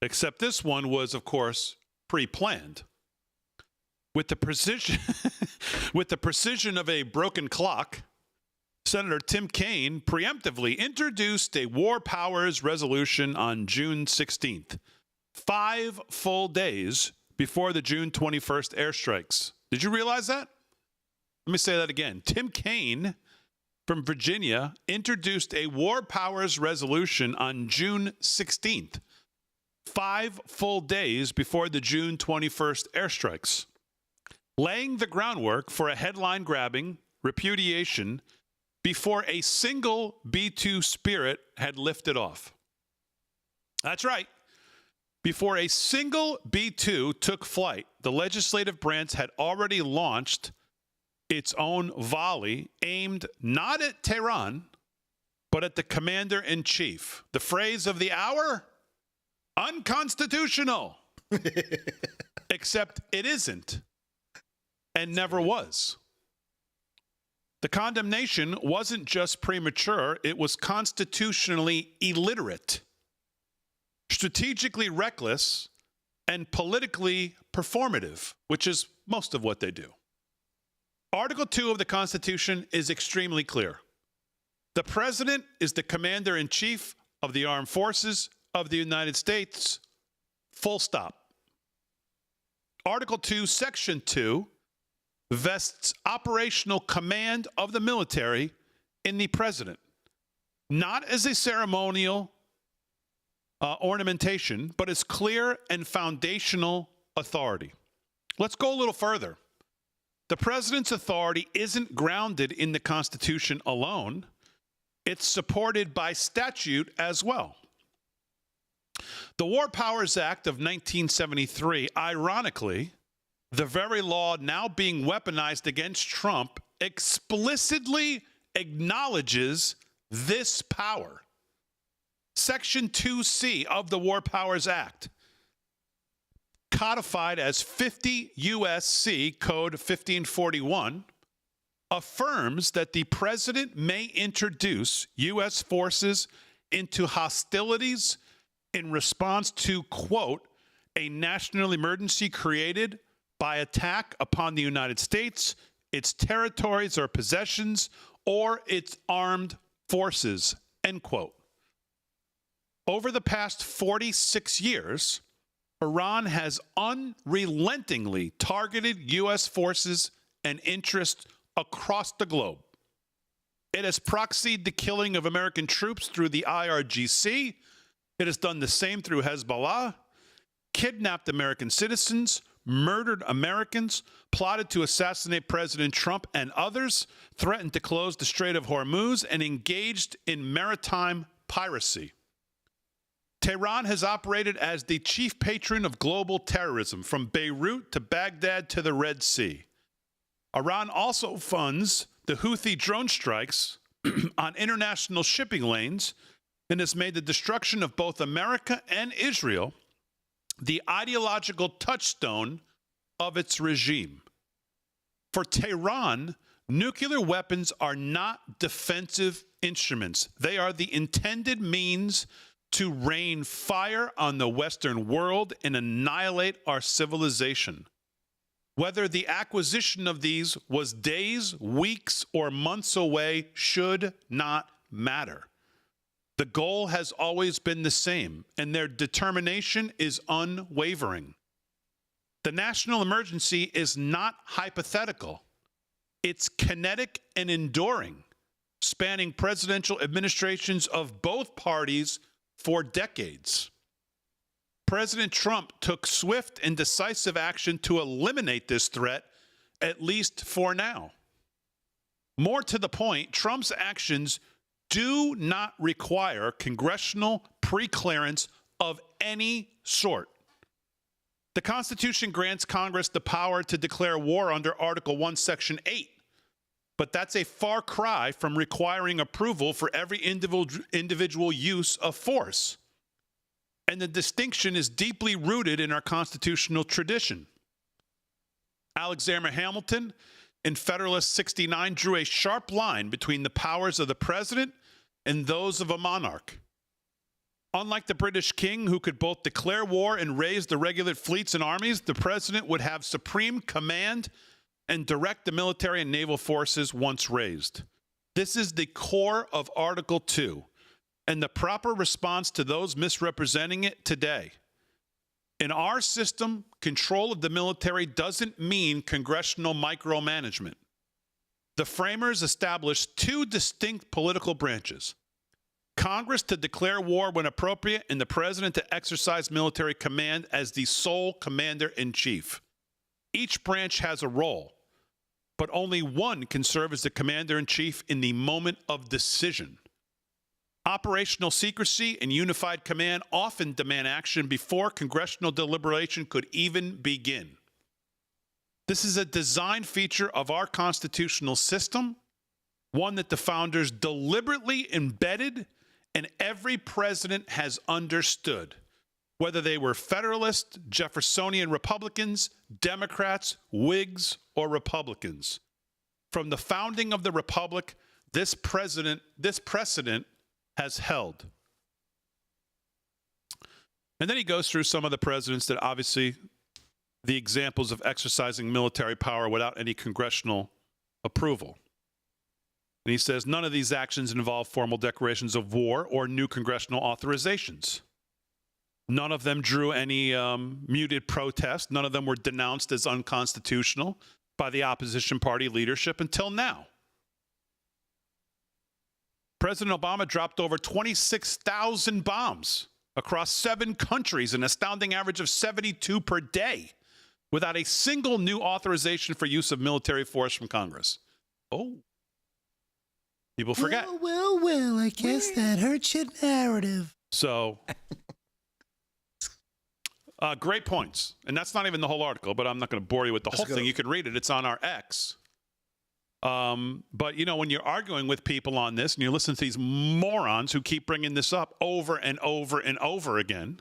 except this one was, of course, pre-planned. With the precision of a broken clock, Senator Tim Kaine preemptively introduced a War Powers resolution on June 16th, 5 full days before the June 21st airstrikes. Did you realize that? Let me say that again. Tim Kaine from Virginia introduced a War Powers resolution on June 16th, 5 full days before the June 21st airstrikes, laying the groundwork for a headline-grabbing repudiation before a single B-2 Spirit had lifted off. That's right. Before a single B-2 took flight, the legislative branch had already launched its own volley aimed not at Tehran, but at the commander-in-chief. The phrase of the hour? Unconstitutional. Except it isn't. And never was. The condemnation wasn't just premature, it was constitutionally illiterate, strategically reckless, and politically performative, which is most of what they do. Article 2 of the Constitution is extremely clear. The president is the commander-in-chief of the armed forces of the United States, full stop. Article 2, Section 2, vests operational command of the military in the president, not as a ceremonial ornamentation, but as clear and foundational authority. Let's go a little further. The president's authority isn't grounded in the Constitution alone. It's supported by statute as well. The War Powers Act of 1973, ironically, the very law now being weaponized against Trump, explicitly acknowledges this power. Section 2C of the War Powers Act, codified as 50 U.S.C. Code 1541, affirms that the president may introduce U.S. forces into hostilities in response to, quote, a national emergency created by attack upon the United States, its territories or possessions, or its armed forces, end quote. Over the past 46 years, Iran has unrelentingly targeted U.S. forces and interests across the globe. It has proxied the killing of American troops through the IRGC. It has done the same through Hezbollah, kidnapped American citizens, murdered Americans, plotted to assassinate President Trump and others, threatened to close the Strait of Hormuz, and engaged in maritime piracy. Tehran has operated as the chief patron of global terrorism, from Beirut to Baghdad to the Red Sea. Iran also funds the Houthi drone strikes on international shipping lanes and has made the destruction of both America and Israel the ideological touchstone of its regime. For Tehran, nuclear weapons are not defensive instruments. They are the intended means to rain fire on the Western world and annihilate our civilization. Whether the acquisition of these was days, weeks, or months away should not matter. The goal has always been the same, and their determination is unwavering. The national emergency is not hypothetical. It's kinetic and enduring, spanning presidential administrations of both parties for decades. President Trump took swift and decisive action to eliminate this threat, at least for now. More to the point, Trump's actions do not require congressional preclearance of any sort. The Constitution grants Congress the power to declare war under Article 1, Section 8, but that's a far cry from requiring approval for every individual use of force. And the distinction is deeply rooted in our constitutional tradition. Alexander Hamilton in Federalist 69 drew a sharp line between the powers of the president and those of a monarch. Unlike the British king, who could both declare war and raise the regular fleets and armies, the president would have supreme command and direct the military and naval forces once raised. This is the core of Article 2 and the proper response to those misrepresenting it today. In our system, control of the military doesn't mean congressional micromanagement. The framers established two distinct political branches: Congress to declare war when appropriate, and the president to exercise military command as the sole commander-in-chief. Each branch has a role, but only one can serve as the commander-in-chief in the moment of decision. Operational secrecy and unified command often demand action before congressional deliberation could even begin. This is a design feature of our constitutional system, one that the founders deliberately embedded and every president has understood, whether they were Federalist, Jeffersonian Republicans, Democrats, Whigs, or Republicans. From the founding of the Republic, this precedent has held. And then he goes through some of the presidents that obviously the examples of exercising military power without any congressional approval. And he says none of these actions involve formal declarations of war or new congressional authorizations. None of them drew any muted protest. None of them were denounced as unconstitutional by the opposition party leadership until now. President Obama dropped over 26,000 bombs across 7 countries, an astounding average of 72 per day. without a single new authorization for use of military force from Congress. Oh. People forget. Well, I guess that hurts your narrative. So, great points. And that's not even the whole article, but I'm not going to bore you with the whole thing. You can read it. It's on our X. But, you know, when you're arguing with people on this and you listen to these morons who keep bringing this up over and over and over again,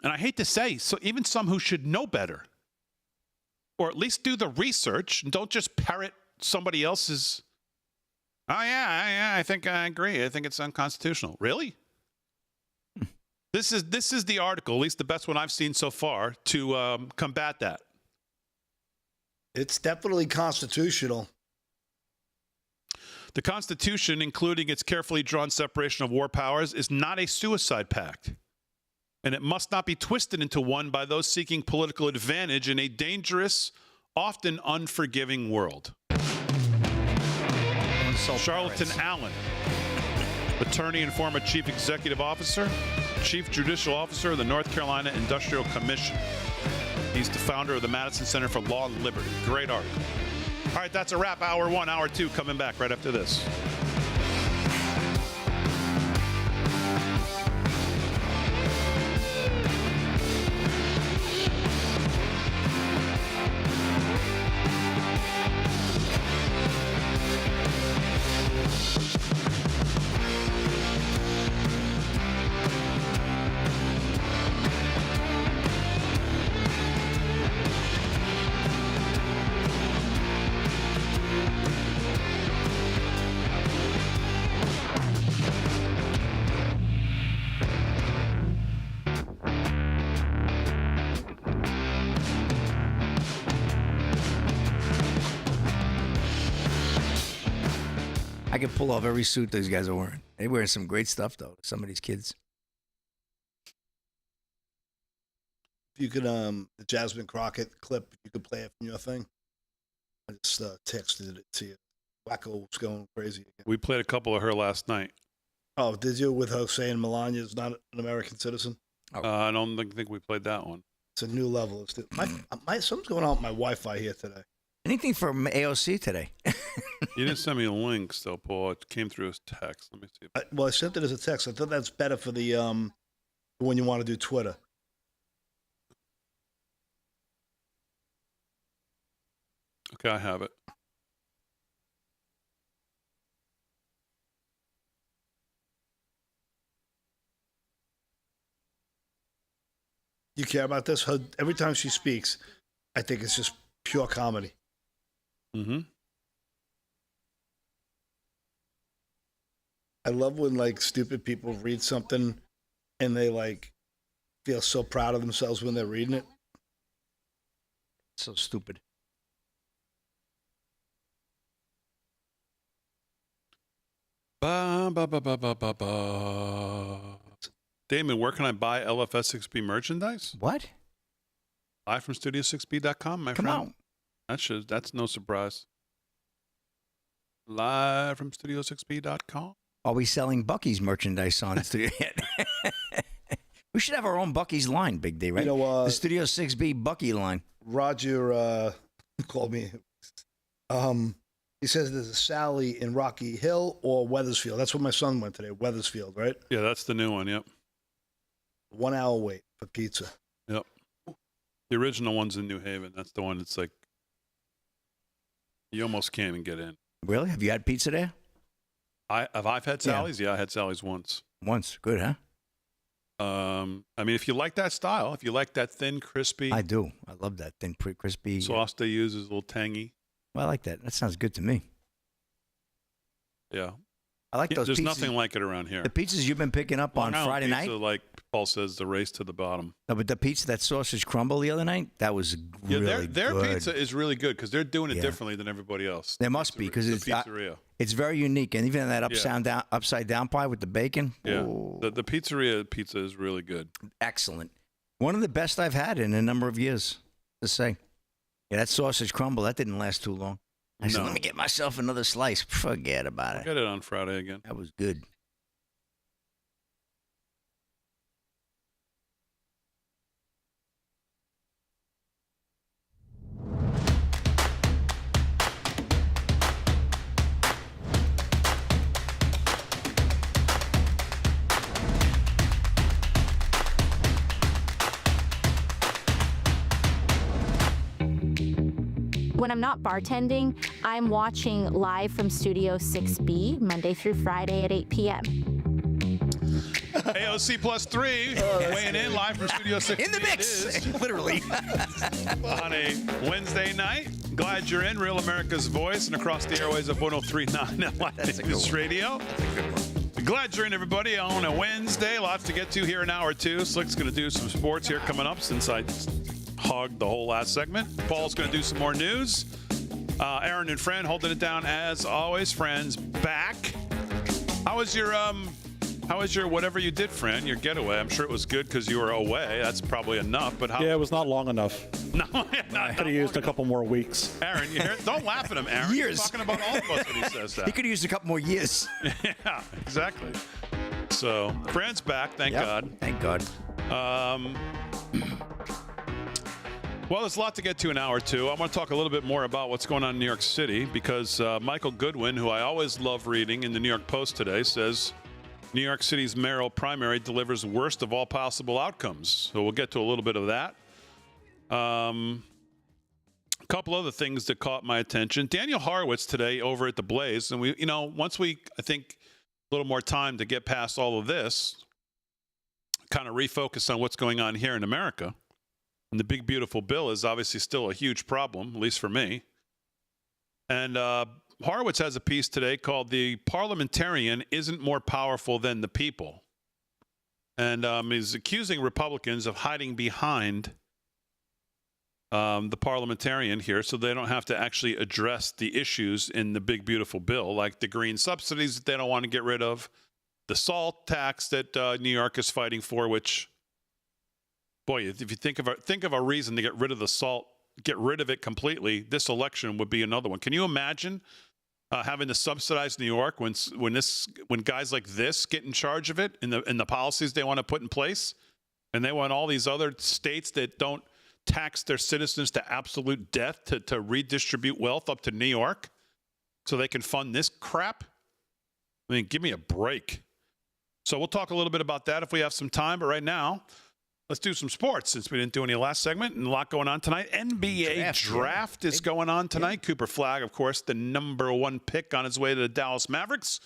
and I hate to say, so even some who should know better, or at least do the research, and don't just parrot somebody else's, oh, yeah, I think I agree. I think it's unconstitutional. Really? This is the article, at least the best one I've seen so far, to combat that. It's definitely constitutional. The Constitution, including its carefully drawn separation of war powers, is not a suicide pact. And it must not be twisted into one by those seeking political advantage in a dangerous, often unforgiving world. Charlton Allen, attorney and former chief executive officer, chief judicial officer of the North Carolina Industrial Commission. He's the founder of the Madison Center for Law and Liberty. Great article. All right, that's a wrap. Hour 1, Hour 2 coming back right after this. I can pull off every suit those guys are wearing. They're wearing some great stuff, though, some of these kids. If you could, the Jasmine Crockett clip, if you could play it from your thing. I just texted it to you. Wacko was going crazy again. We played a couple of her last night. Oh, did you? With her saying Melania is not an American citizen? I don't think we played that one. It's a new level. Something's going on with my Wi-Fi here today. Anything from AOC today? You didn't send me a link still, Paul. It came through as text. Let me see. Well, I sent it as a text. I thought that's better for the when you want to do Twitter. Okay, I have it. You care about this? Every time she speaks, I think it's just pure comedy. Mm-hmm. I love when like stupid people read something and they like feel so proud of themselves when they're reading it. So stupid. Ba, ba, ba, ba, ba, ba, ba. Damon, where can I buy LFS6B merchandise? What? Live from Studio6B.com, my Come friend. on. That's no surprise. Live from Studio6B.com. Are we selling Bucky's merchandise on Studio? We should have our own Bucky's line, Big D, right? You know, the Studio 6B Bucky line. Roger called me. He says there's a Sally in Rocky Hill or Weathersfield. That's where my son went today, Weathersfield, right? Yeah, that's the new one, yep. 1 hour wait for pizza. Yep. The original one's in New Haven. That's the one that's like, you almost can't even get in. Really? Have you had pizza there? I've had Sally's? Yeah, I had Sally's once. Once. Good, huh? I mean, if you like that style, if you like that thin, crispy. I do. I love that thin, crispy. Sauce they use is a little tangy. Well, I like that. That sounds good to me. Yeah. I like those There's pizzas. nothing like it around here. The pizzas you've been picking up on Friday pizza, night? like Paul says, the race to the bottom. No, but the pizza, that sausage crumble the other night, that was really good. Their pizza is really good because they're doing it differently than everybody else. There must be because it's pizzeria. It's very unique, and even that upside down pie with the bacon. Yeah, ooh, the pizzeria pizza is really good. Excellent. One of the best I've had in a number of years, to say. Yeah, that sausage crumble, that didn't last too long. I said, let me get myself another slice. Forget about it. Get it on Friday again. That was good. when I'm not bartending, I'm watching live from Studio 6B, Monday through Friday at 8 p.m. AOC plus 3 weighing in live from Studio 6. In the mix, literally. On a Wednesday night. Glad you're in Real America's Voice and across the airways of 103.9 LI News Radio. Glad you're in, everybody, on a Wednesday. Lots to get to here in hour 2. Slick's going to do some sports here coming up since I hogged the whole last segment. Paul's going to do some more news. Aaron and Fran holding it down as always. Fran's back. How was your whatever you did, Fran, your getaway? I'm sure it was good because you were away. That's probably enough. But how? Yeah, it was not long enough. No, I could have used a couple more weeks. Aaron, you hear? Don't laugh at him, Aaron. Years. He's talking about all of us when he says that. He could have used a couple more years. Yeah, exactly. So, Fran's back, thank God. Thank God. Well, there's a lot to get to in hour 2. I want to talk a little bit more about what's going on in New York City because Michael Goodwin, who I always love reading in the New York Post today, says New York City's mayoral primary delivers worst of all possible outcomes. So we'll get to a little bit of that. A couple other things that caught my attention. Daniel Horowitz today over at the Blaze, and once we, I think, a little more time to get past all of this, kind of refocus on what's going on here in America. And the big, beautiful bill is obviously still a huge problem, at least for me. And Horowitz has a piece today called "The Parliamentarian Isn't More Powerful Than the People." And he's accusing Republicans of hiding behind the parliamentarian here so they don't have to actually address the issues in the big, beautiful bill, like the green subsidies that they don't want to get rid of, the salt tax that New York is fighting for, which, boy, if you think of a reason to get rid of the salt, get rid of it completely, this election would be another one. Can you imagine having to subsidize New York when guys like this get in charge of it in the policies they want to put in place, and they want all these other states that don't tax their citizens to absolute death to redistribute wealth up to New York so they can fund this crap? I mean, give me a break. So we'll talk a little bit about that if we have some time, but right now, let's do some sports since we didn't do any last segment, and a lot going on tonight. NBA draft is going on tonight. Cooper Flagg, of course, the #1 pick on his way to the Dallas Mavericks.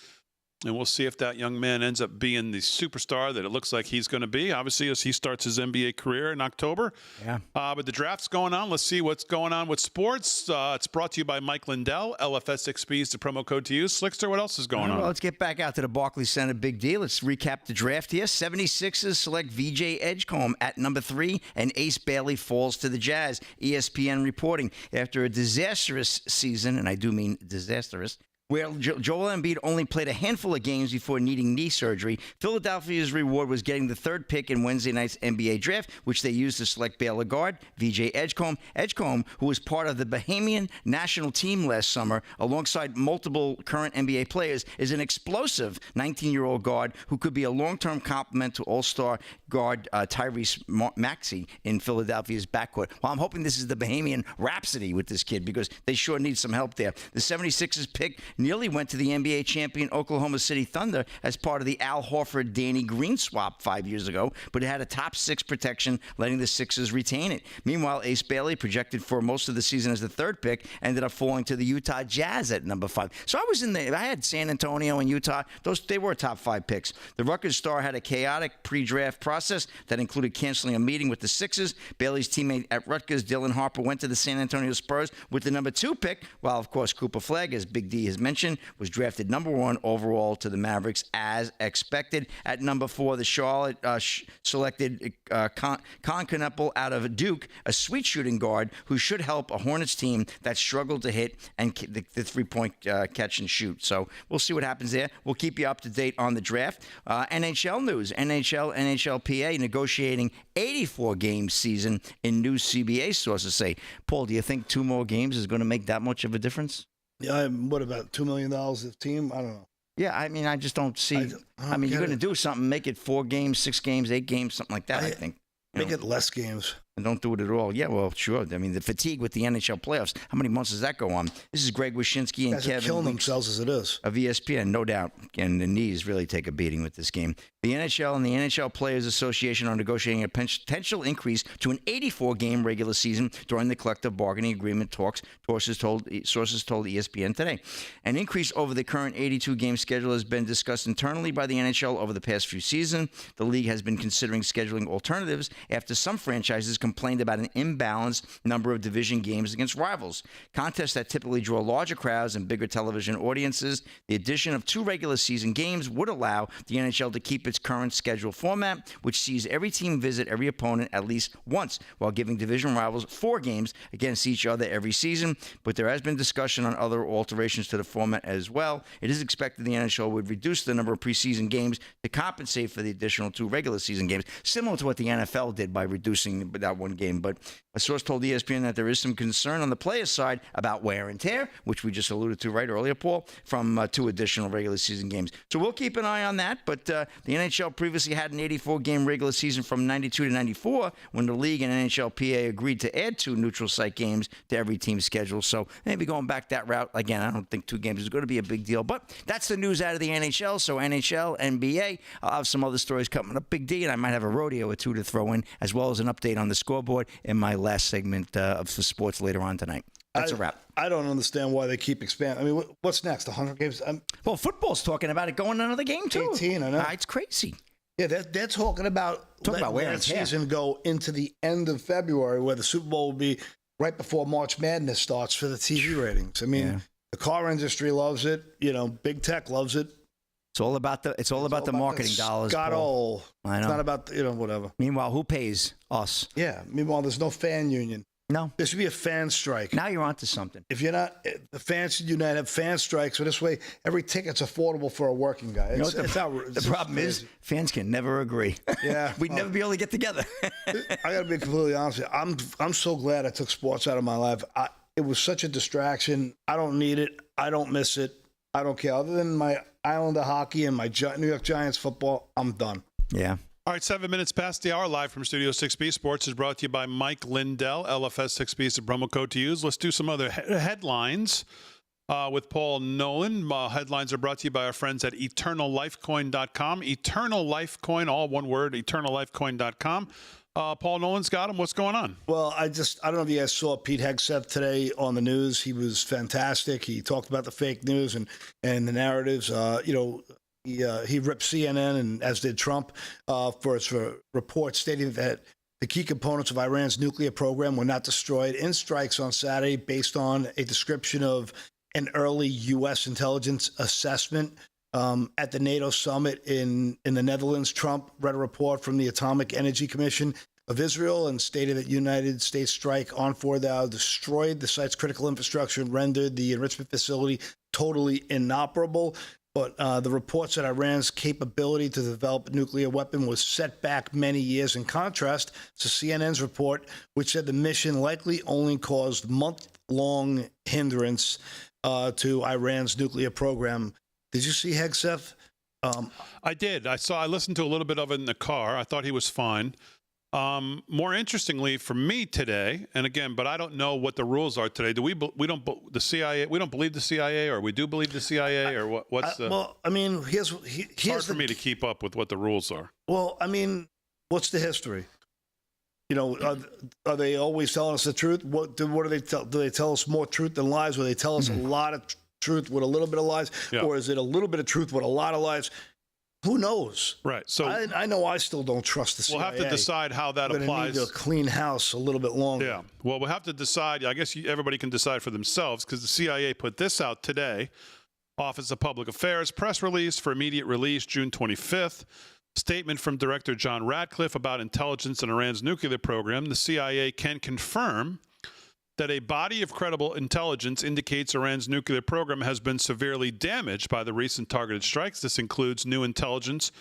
And we'll see if that young man ends up being the superstar that it looks like he's going to be, obviously, as he starts his NBA career in October. Yeah. But the draft's going on. Let's see what's going on with sports. It's brought to you by Mike Lindell. LFS6B is the promo code to use. Slickster, what else is going on? Well, let's get back out to the Barclays Center. Big deal. Let's recap the draft here. 76ers select VJ Edgecombe at #3, and Ace Bailey falls to the Jazz. ESPN reporting, after a disastrous season, and I do mean disastrous, where Joel Embiid only played a handful of games before needing knee surgery, Philadelphia's reward was getting the 3rd pick in Wednesday night's NBA draft, which they used to select Baylor guard VJ Edgecombe. Edgecombe, who was part of the Bahamian national team last summer, alongside multiple current NBA players, is an explosive 19-year-old guard who could be a long-term complement to all-star guard Tyrese Maxey in Philadelphia's backcourt. Well, I'm hoping this is the Bahamian Rhapsody with this kid because they sure need some help there. The 76ers pick nearly went to the NBA champion Oklahoma City Thunder as part of the Al Horford-Danny Green swap 5 years ago, but it had a top 6 protection, letting the Sixers retain it. Meanwhile, Ace Bailey, projected for most of the season as the 3rd pick, ended up falling to the Utah Jazz at #5. So I had San Antonio and Utah. They were top 5 picks. The Rutgers star had a chaotic pre-draft process that included canceling a meeting with the Sixers. Bailey's teammate at Rutgers, Dylan Harper, went to the San Antonio Spurs with the #2 pick, while, of course, Cooper Flagg, as Big D has mentioned, was drafted #1 overall to the Mavericks as expected. At #4, the Charlotte selected Con Knuppel out of Duke, a sweet shooting guard who should help a Hornets team that struggled to hit and the three-point catch and shoot. So we'll see what happens there. We'll keep you up to date on the draft. NHL news, NHLPA negotiating 84-game season in new CBA sources say. Paul, do you think 2 more games is going to make that much of a difference? Yeah, what about $2 million a team? I don't know. Yeah, I mean, I just don't see. I mean, you're going to do something, make it 4 games, 6 games, 8 games, something like that. I think. Make it less games. and don't do it at all. Yeah, well, sure. I mean, the fatigue with the NHL playoffs, how many months does that go on? This is Greg Wyshynski and Guys are Kevin killing Weeks themselves as it is. of ESPN, no doubt. And the knees really take a beating with this game. The NHL and the NHL Players Association are negotiating a potential increase to an 84-game regular season during the collective bargaining agreement talks, sources told ESPN today. An increase over the current 82-game schedule has been discussed internally by the NHL over the past few seasons. The league has been considering scheduling alternatives after some franchises complained about an imbalanced number of division games against rivals. Contests that typically draw larger crowds and bigger television audiences. The addition of 2 regular season games would allow the NHL to keep its current schedule format, which sees every team visit every opponent at least once, while giving division rivals 4 games against each other every season. But there has been discussion on other alterations to the format as well. It is expected the NHL would reduce the number of preseason games to compensate for the additional 2 regular season games, similar to what the NFL did by reducing that 1 game. But a source told ESPN that there is some concern on the players' side about wear and tear, which we just alluded to right earlier, Paul, from 2 additional regular season games. So we'll keep an eye on that. But the NHL previously had an 84-game regular season from 92 to 94 when the league and NHLPA agreed to add 2 neutral site games to every team's schedule. So maybe going back that route, again, I don't think 2 games is going to be a big deal. But that's the news out of the NHL. So NHL, NBA, I'll have some other stories coming up, Big D, and I might have a rodeo or 2 to throw in, as well as an update on the scoreboard in my last segment of the sports later on tonight. That's a wrap. I don't understand why they keep expanding. I mean, what's next? 100 games? Well, football's talking about it going another game, too. 18, I know. It's crazy. Yeah, they're talking about letting wear that and tear. season go into the end of February, where the Super Bowl will be right before March Madness starts for the TV ratings. I mean, the car industry loves it. You know, big tech loves it. It's all about the marketing dollars. Got Paul. all. I know. It's not about whatever. Meanwhile, who pays us? Yeah. Meanwhile, there's no fan union. No. There should be a fan strike. Now you're onto something. If you're not, the fans should unite, have fan strikes. So this way, every ticket's affordable for a working guy. You know what the problem is? Fans can never agree. Yeah. We'd never be able to get together. I got to be completely honest with you. I'm so glad I took sports out of my life. It was such a distraction. I don't need it. I don't miss it. I don't care. Other than my Islander hockey and my New York Giants football, I'm done. Yeah. All right, 7 minutes past the hour, live from Studio 6B. Sports is brought to you by Mike Lindell. LFS 6B is the promo code to use. Let's do some other headlines with Paul Nolan. Headlines are brought to you by our friends at EternalLifeCoin.com. Eternal Lifecoin, all one word, EternalLifeCoin.com. Paul Nolan's got him. What's going on? Well, I don't know if you guys saw Pete Hegseth today on the news. He was fantastic. He talked about the fake news and the narratives. He ripped CNN, and as did Trump, for its report stating that the key components of Iran's nuclear program were not destroyed in strikes on Saturday based on a description of an early U.S. intelligence assessment. At the NATO summit in the Netherlands, Trump read a report from the Atomic Energy Commission of Israel and stated that United States strike on Fordow destroyed the site's critical infrastructure and rendered the enrichment facility totally inoperable. But the reports that Iran's capability to develop a nuclear weapon was set back many years. In contrast to CNN's report, which said the mission likely only caused month-long hindrance to Iran's nuclear program. Did you see Hegseth? I did. I listened to a little bit of it in the car. I thought he was fine. More interestingly for me today, and again, but I don't know what the rules are today. We don't believe the CIA, or we do believe the CIA, or what's the? Well, I mean, here's hard for me to keep up with what the rules are. Well, I mean, what's the history? You know, are they always telling us the truth? What do they tell? Do they tell us more truth than lies? Or they tell us a lot of truth with a little bit of lies, or is it a little bit of truth with a lot of lies? Who knows? Right. So I know I still don't trust the CIA. We'll have to decide how that applies. Need to clean house a little bit longer. Yeah. Well, we'll have to decide. I guess everybody can decide for themselves, because the CIA put this out today. Office of Public Affairs press release for immediate release, June 25th. Statement from Director John Ratcliffe about intelligence in Iran's nuclear program. The CIA can confirm that a body of credible intelligence indicates Iran's nuclear program has been severely damaged by the recent targeted strikes. This includes new intelligence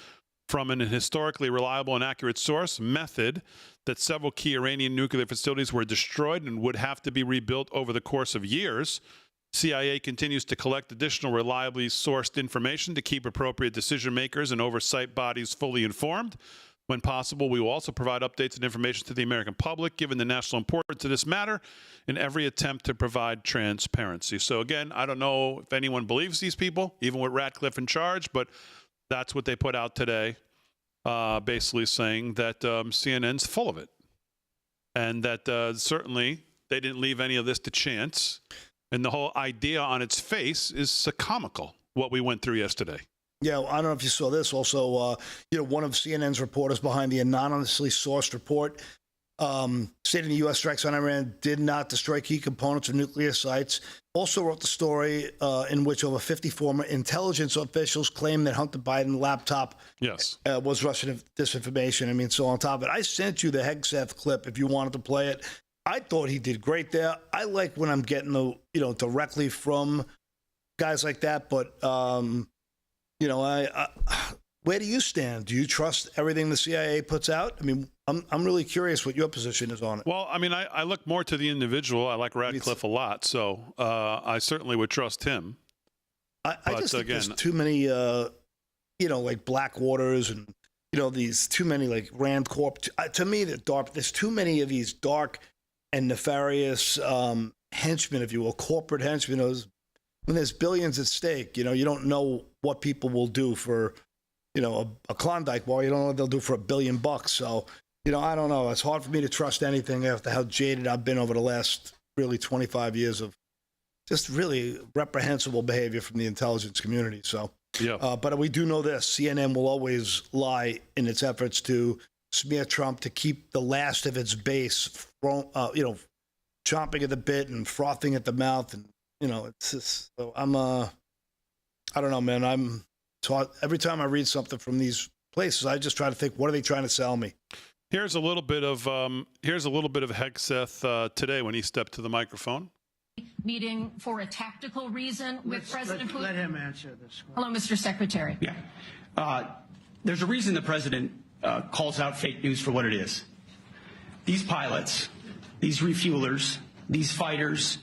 from an historically reliable and accurate source, Method, that several key Iranian nuclear facilities were destroyed and would have to be rebuilt over the course of years. CIA continues to collect additional reliably sourced information to keep appropriate decision makers and oversight bodies fully informed. When possible, we will also provide updates and information to the American public, given the national importance of this matter, in every attempt to provide transparency. So again, I don't know if anyone believes these people, even with Ratcliffe in charge, but that's what they put out today, basically saying that CNN's full of it. And that certainly they didn't leave any of this to chance. And the whole idea on its face is comical, what we went through yesterday. Yeah, I don't know if you saw this. Also, one of CNN's reporters behind the anonymously sourced report stating the U.S. strikes on Iran did not destroy key components of nuclear sites. Also wrote the story in which over 50 former intelligence officials claimed that Hunter Biden's laptop was Russian disinformation. I mean, so on top of it, I sent you the Hegseth clip if you wanted to play it. I thought he did great there. I like when I'm getting directly from guys like that, but where do you stand? Do you trust everything the CIA puts out? I mean, I'm really curious what your position is on it. Well, I mean, I look more to the individual. I like Ratcliffe a lot, so I certainly would trust him. I just think there's too many, like Blackwaters and, these too many like Rand Corp. To me, there's too many of these dark and nefarious henchmen, if you will, corporate henchmen. When there's billions at stake, you don't know what people will do for, a Klondike bar. You don't know what they'll do for $1 billion. So, I don't know. It's hard for me to trust anything after how jaded I've been over the last really 25 years of just really reprehensible behavior from the intelligence community. So, but we do know this: CNN will always lie in its efforts to smear Trump to keep the last of its base, chomping at the bit and frothing at the mouth, and it's just. So I don't know, man. I'm taught every time I read something from these places, I just try to think, what are they trying to sell me? Here's a little bit of Hegseth today when he stepped to the microphone. Meeting for a tactical reason with President Putin. Let him answer this. Hello, Mr. Secretary. Yeah. There's a reason the president calls out fake news for what it is. These pilots, these refuelers, these fighters,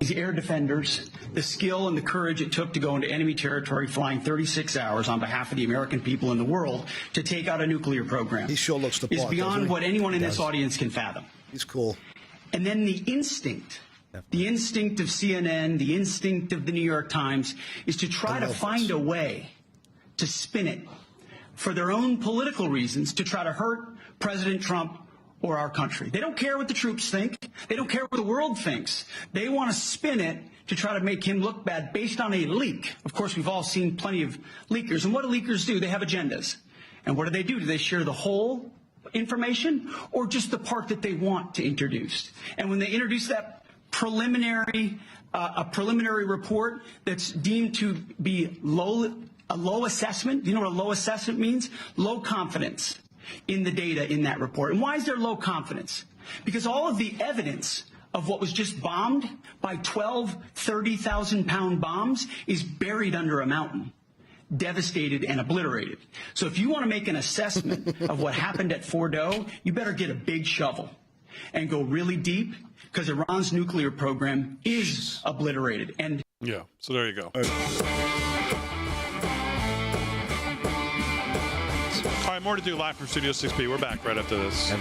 these air defenders, the skill and the courage it took to go into enemy territory flying 36 hours on behalf of the American people and the world to take out a nuclear program. He sure looks the part, is beyond what anyone in this audience can fathom. He's cool. And then the instinct of CNN, the instinct of the New York Times is to try to find a way to spin it for their own political reasons to try to hurt President Trump or our country. They don't care what the troops think. They don't care what the world thinks. They want to spin it to try to make him look bad based on a leak. Of course, we've all seen plenty of leakers. And what do leakers do? They have agendas. And what do? Do they share the whole information or just the part that they want to introduce? And when they introduce that preliminary report that's deemed to be a low assessment, do you know what a low assessment means? Low confidence in the data in that report. And why is there low confidence? Because all of the evidence of what was just bombed by 12 30,000-pound bombs is buried under a mountain, devastated and obliterated. So if you want to make an assessment of what happened at Fordo, you better get a big shovel and go really deep, because Iran's nuclear program is obliterated. And so there you go. All right, more to do live from Studio 6B. We're back right after this.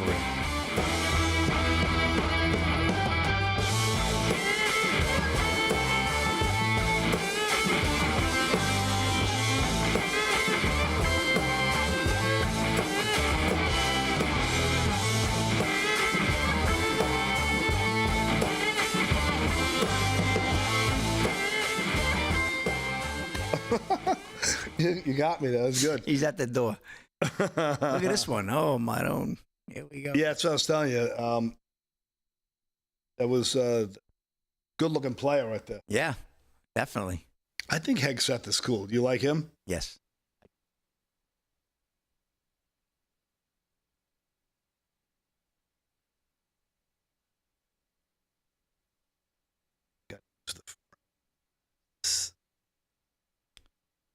You got me. That was good. He's at the door. Look at this one. Oh, my own. Here we go. Yeah, that's what I was telling you. That was a good-looking player right there. Yeah, definitely. I think Hegseth is cool. Do you like him? Yes.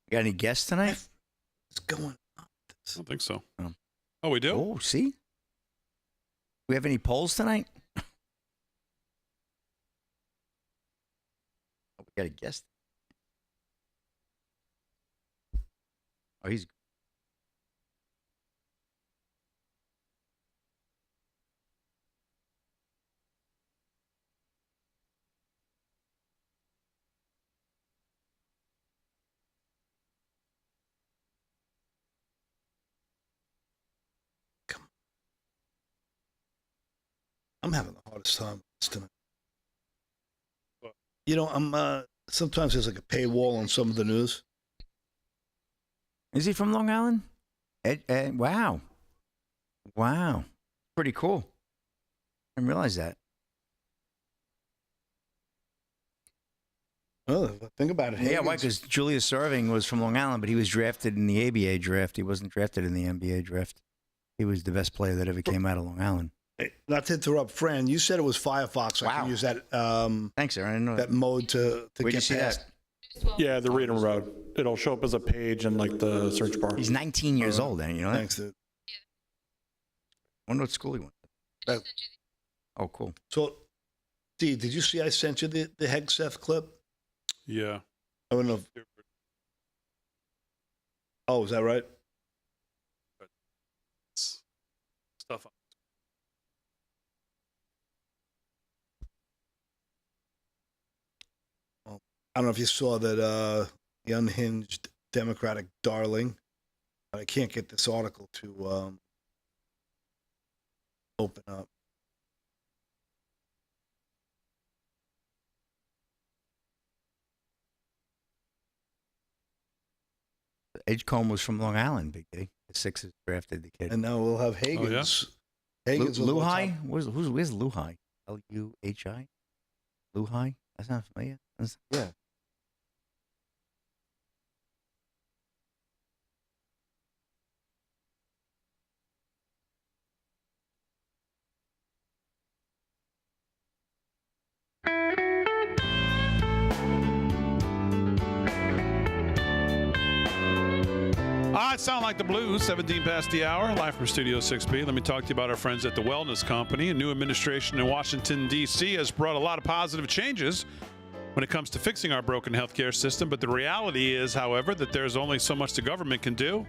Got any guests tonight? What's going on? I don't think so. Oh, we do? Oh, see? We have any polls tonight? We got a guest. Oh, he's. I'm having the hardest time with this tonight. You know, I'm sometimes there's like a paywall on some of the news. Is he from Long Island? Wow. Wow. Pretty cool. I didn't realize that. Oh, think about it. Yeah, why? Because Julius Erving was from Long Island, but he was drafted in the ABA draft. He wasn't drafted in the NBA draft. He was the best player that ever came out of Long Island. Hey, not to interrupt, Fran, you said it was Firefox. I can use that. Thanks, Aaron. I didn't know that mode to Where'd get you see past. that? Yeah, the Read and Road. It'll show up as a page in like the search bar. He's 19 years old, and you know that? Thanks, dude. I wonder what school he went to. Oh, cool. So, Steve, did you see I sent you the Hegseth clip? Yeah. I don't know. Oh, is that right? Stuff. Well, I don't know if you saw that the unhinged Democratic darling. I can't get this article to open up. Edgecombe was from Long Island, Big D. The Sixers drafted the kid. And now we'll have Hagen's. Hagen's on the Luhai? top. Where's Luhai? Luhi? Luhai? That's not familiar. Yeah. It sound like the blues, 17 past the hour, live from Studio 6B. Let me talk to you about our friends at the Wellness Company. A new administration in Washington, D.C. has brought a lot of positive changes when it comes to fixing our broken healthcare system. But the reality is, however, that there's only so much the government can do.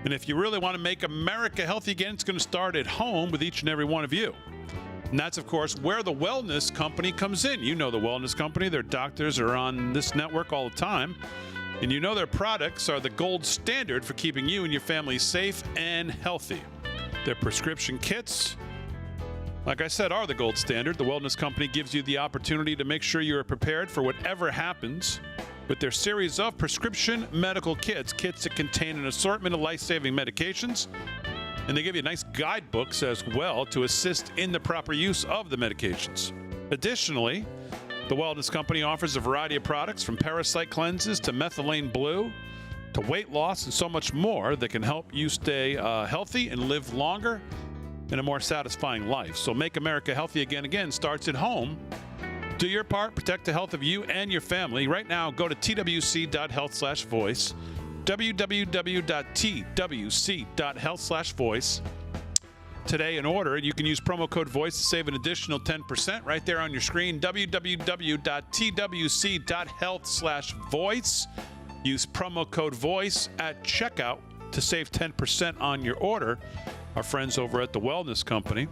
And if you really want to make America healthy again, it's going to start at home with each and every one of you. And that's, of course, where the Wellness Company comes in. You know the Wellness Company. Their doctors are on this network all the time. And you know their products are the gold standard for keeping you and your family safe and healthy. Their prescription kits, like I said, are the gold standard. The Wellness Company gives you the opportunity to make sure you are prepared for whatever happens with their series of prescription medical kits, kits that contain an assortment of life-saving medications. And they give you nice guidebooks as well to assist in the proper use of the medications. Additionally, the Wellness Company offers a variety of products from parasite cleanses to methylene blue to weight loss and so much more that can help you stay healthy and live longer and a more satisfying life. So make America healthy again starts at home. Do your part, protect the health of you and your family. Right now, go to twc.health/voice, www.twc.health/voice. Today in order, and you can use promo code VOICE to save an additional 10% right there on your screen, www.twc.health/voice. Use promo code VOICE at checkout to save 10% on your order. Our friends over at the Wellness Company.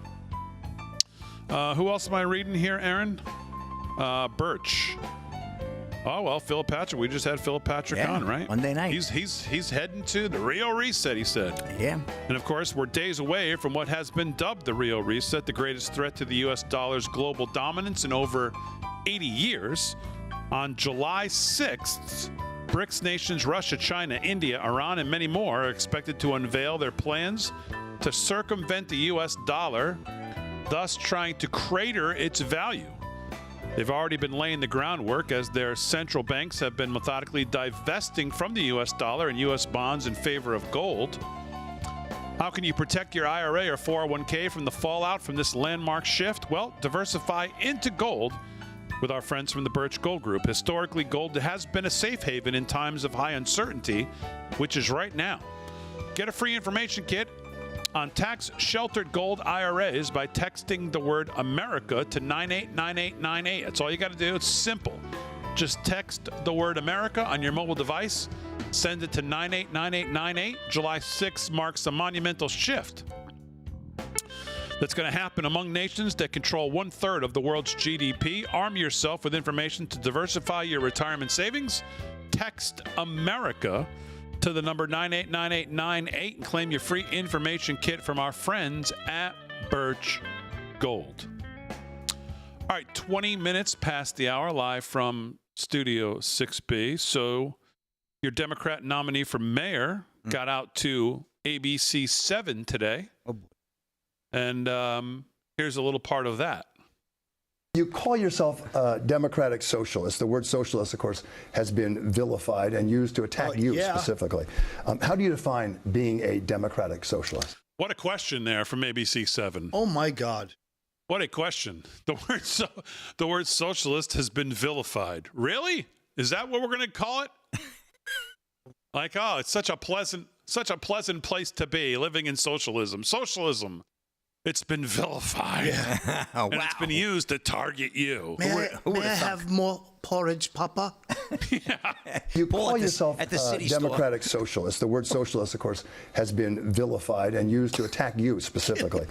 Who else am I reading here, Aaron? Birch. Oh, well, Philip Patrick. We just had Philip Patrick on, right? Monday night. He's heading to the Rio Reset, he said. Yeah. And, of course, we're days away from what has been dubbed the Rio Reset, the greatest threat to the U.S. dollar's global dominance in over 80 years. On July 6th, BRICS nations Russia, China, India, Iran, and many more are expected to unveil their plans to circumvent the U.S. dollar, thus trying to crater its value. They've already been laying the groundwork as their central banks have been methodically divesting from the U.S. dollar and U.S. bonds in favor of gold. How can you protect your IRA or 401k from the fallout from this landmark shift? Well, diversify into gold with our friends from the Birch Gold Group. Historically, gold has been a safe haven in times of high uncertainty, which is right now. Get a free information kit on tax-sheltered gold IRAs by texting the word America to 989898. That's all you got to do. It's simple. Just text the word America on your mobile device. Send it to 989898. July 6th marks a monumental shift that's going to happen among nations that control 1/3 of the world's GDP. Arm yourself with information to diversify your retirement savings. Text America to the number 989898 and claim your free information kit from our friends at Birch Gold. All right, 20 minutes past the hour, live from Studio 6B. So your Democrat nominee for mayor got out to ABC 7 today. And here's a little part of that. You call yourself a democratic socialist. The word socialist, of course, has been vilified and used to attack you specifically. How do you define being a democratic socialist? What a question there from ABC 7. Oh, my God. What a question. The word socialist has been vilified. Really? Is that what we're going to call it? Like, oh, it's such a pleasant place to be, living in socialism. Socialism. It's been vilified. Yeah. And it's been used to target you. May I have more porridge, Papa? You call yourself at the city a democratic socialist. The word socialist, of course, has been vilified and used to attack you specifically.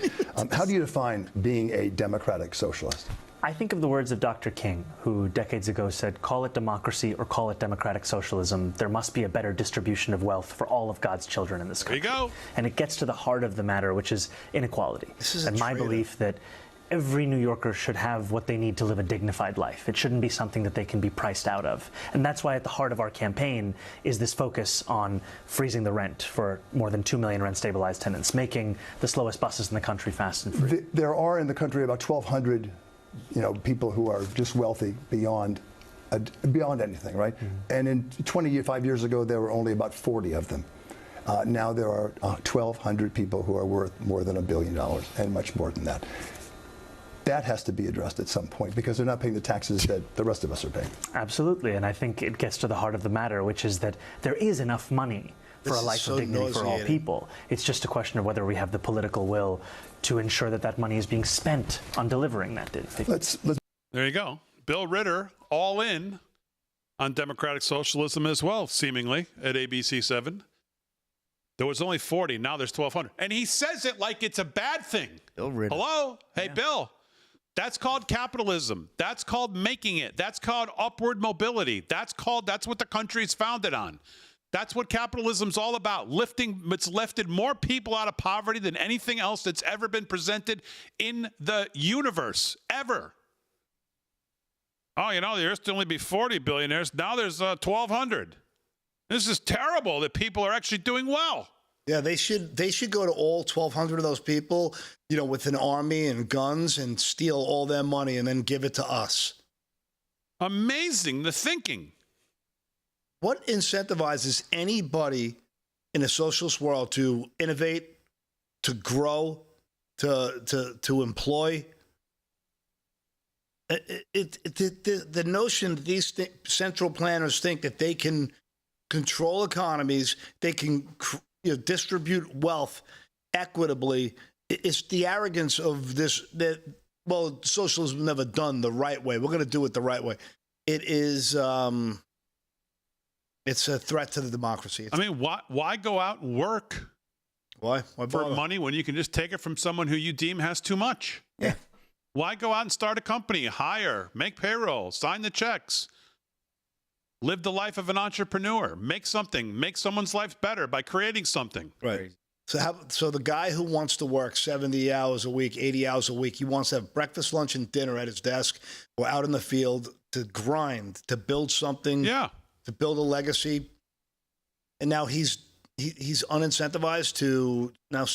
How do you define being a democratic socialist? I think of the words of Dr. King, who decades ago said, call it democracy or call it democratic socialism. There must be a better distribution of wealth for all of God's children in this country. There you go. And it gets to the heart of the matter, which is inequality. And my belief that every New Yorker should have what they need to live a dignified life. It shouldn't be something that they can be priced out of. And that's why at the heart of our campaign is this focus on freezing the rent for more than 2 million rent-stabilized tenants, making the slowest buses in the country fast and free. There are in the country about 1,200 people who are just wealthy beyond anything, right? And in 25 years ago, there were only about 40 of them. Now there are 1,200 people who are worth more than $1 billion and much more than that. That has to be addressed at some point because they're not paying the taxes that the rest of us are paying. Absolutely, and I think it gets to the heart of the matter, which is that there is enough money for a life of dignity for all people. It's just a question of whether we have the political will to ensure that that money is being spent on delivering that dignity. There you go. Bill Ritter, all in on democratic socialism as well, seemingly, at ABC 7. There was only 40. Now there's 1,200. And he says it like it's a bad thing. Bill Ritter. Hello? Hey, Bill. That's called capitalism. That's called making it. That's called upward mobility. That's what the country's founded on. That's what capitalism's all about. It's lifted more people out of poverty than anything else that's ever been presented in the universe, ever. Oh, there used to only be 40 billionaires. Now there's 1,200. This is terrible that people are actually doing well. Yeah, they should go to all 1,200 of those people, with an army and guns and steal all their money and then give it to us. Amazing, the thinking. What incentivizes anybody in a socialist world to innovate, to grow, to employ? The notion that these central planners think that they can control economies, they can distribute wealth equitably, it's the arrogance of this. Socialism was never done the right way. We're going to do it the right way. It is. It's a threat to the democracy. Why go out and work? Why for money when you can just take it from someone who you deem has too much? Yeah. Why go out and start a company, hire, make payroll, sign the checks, live the life of an entrepreneur, make something, make someone's life better by creating something? Right. So the guy who wants to work 70 hours a week, 80 hours a week, he wants to have breakfast, lunch, and dinner at his desk or out in the field to grind, to build something. Yeah. To build a legacy, and now he's unincentivized to now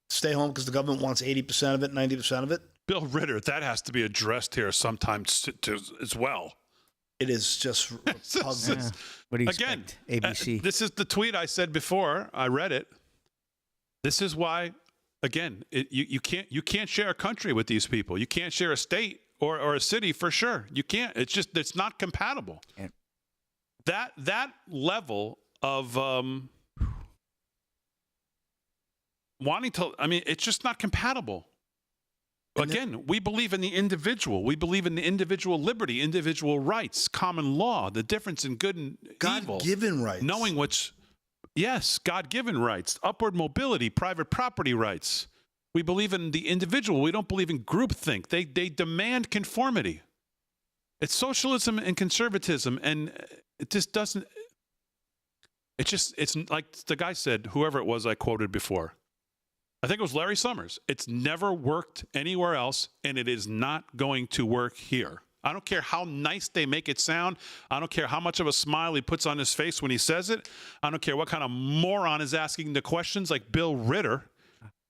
stay home because the government wants 80% of it, 90% of it. Bill Ritter, that has to be addressed here sometimes as well. It is just repugnant. What do you Again, expect? ABC. This is the tweet I said before. I read it. This is why, again, you can't share a country with these people. You can't share a state or a city for sure. You can't. It's not compatible. Yeah. That level of wanting to, it's just not compatible. Again, we believe in the individual. We believe in the individual liberty, individual rights, common law, the difference in good and evil. God-given rights. Knowing God-given rights, upward mobility, private property rights. We believe in the individual. We don't believe in groupthink. They demand conformity. It's socialism and conservatism, and it just doesn't. It's like the guy said, whoever it was I quoted before. I think it was Larry Summers. It's never worked anywhere else, and it is not going to work here. I don't care how nice they make it sound. I don't care how much of a smile he puts on his face when he says it. I don't care what kind of moron is asking the questions like Bill Ritter.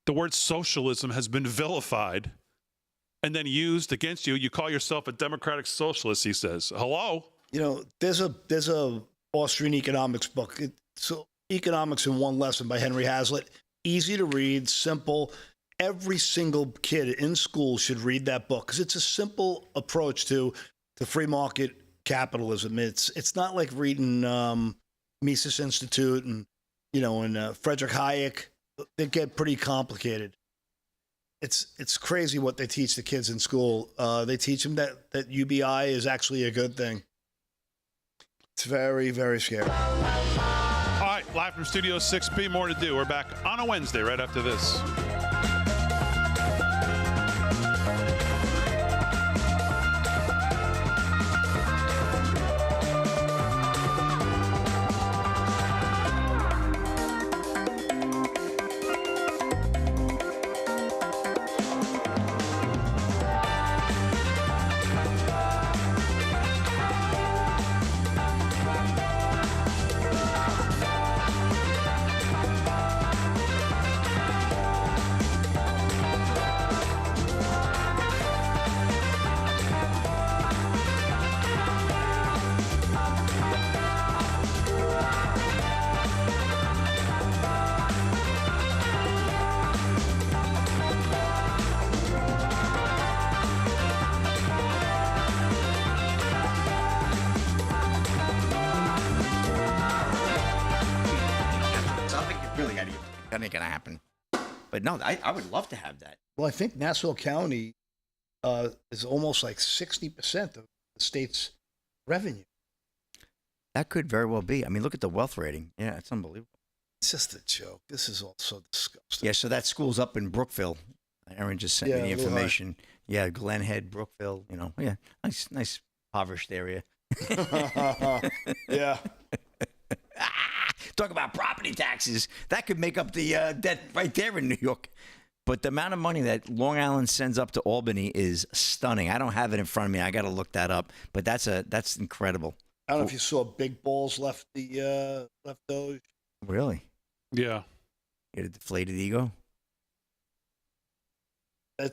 The word socialism has been vilified and then used against you. You call yourself a democratic socialist, he says. Hello? You know, there's a Austrian economics book. It's Economics in One Lesson by Henry Hazlitt. Easy to read, simple. Every single kid in school should read that book because it's a simple approach to free market capitalism. It's not like reading Mises Institute and Frederick Hayek. They get pretty complicated. It's crazy what they teach the kids in school. They teach them that UBI is actually a good thing. It's very, very scary. All right, live from Studio 6B, more to do. We're back on a Wednesday right after this. That ain't gonna happen. But no, I would love to have that. Well, I think Nassau County is almost like 60% of the state's revenue. That could very well be. I mean, look at the wealth rating. Yeah, it's unbelievable. It's just a joke. This is all so disgusting. Yeah, so that school's up in Brookville. Aaron just sent me the information. Yeah, Glen Head, Brookville. Yeah, nice impoverished area. Yeah. Talk about property taxes. That could make up the debt right there in New York. But the amount of money that Long Island sends up to Albany is stunning. I don't have it in front of me. I got to look that up. But that's incredible. I don't know if you saw Big Balls left Doge. Really? Yeah. You had a deflated ego? You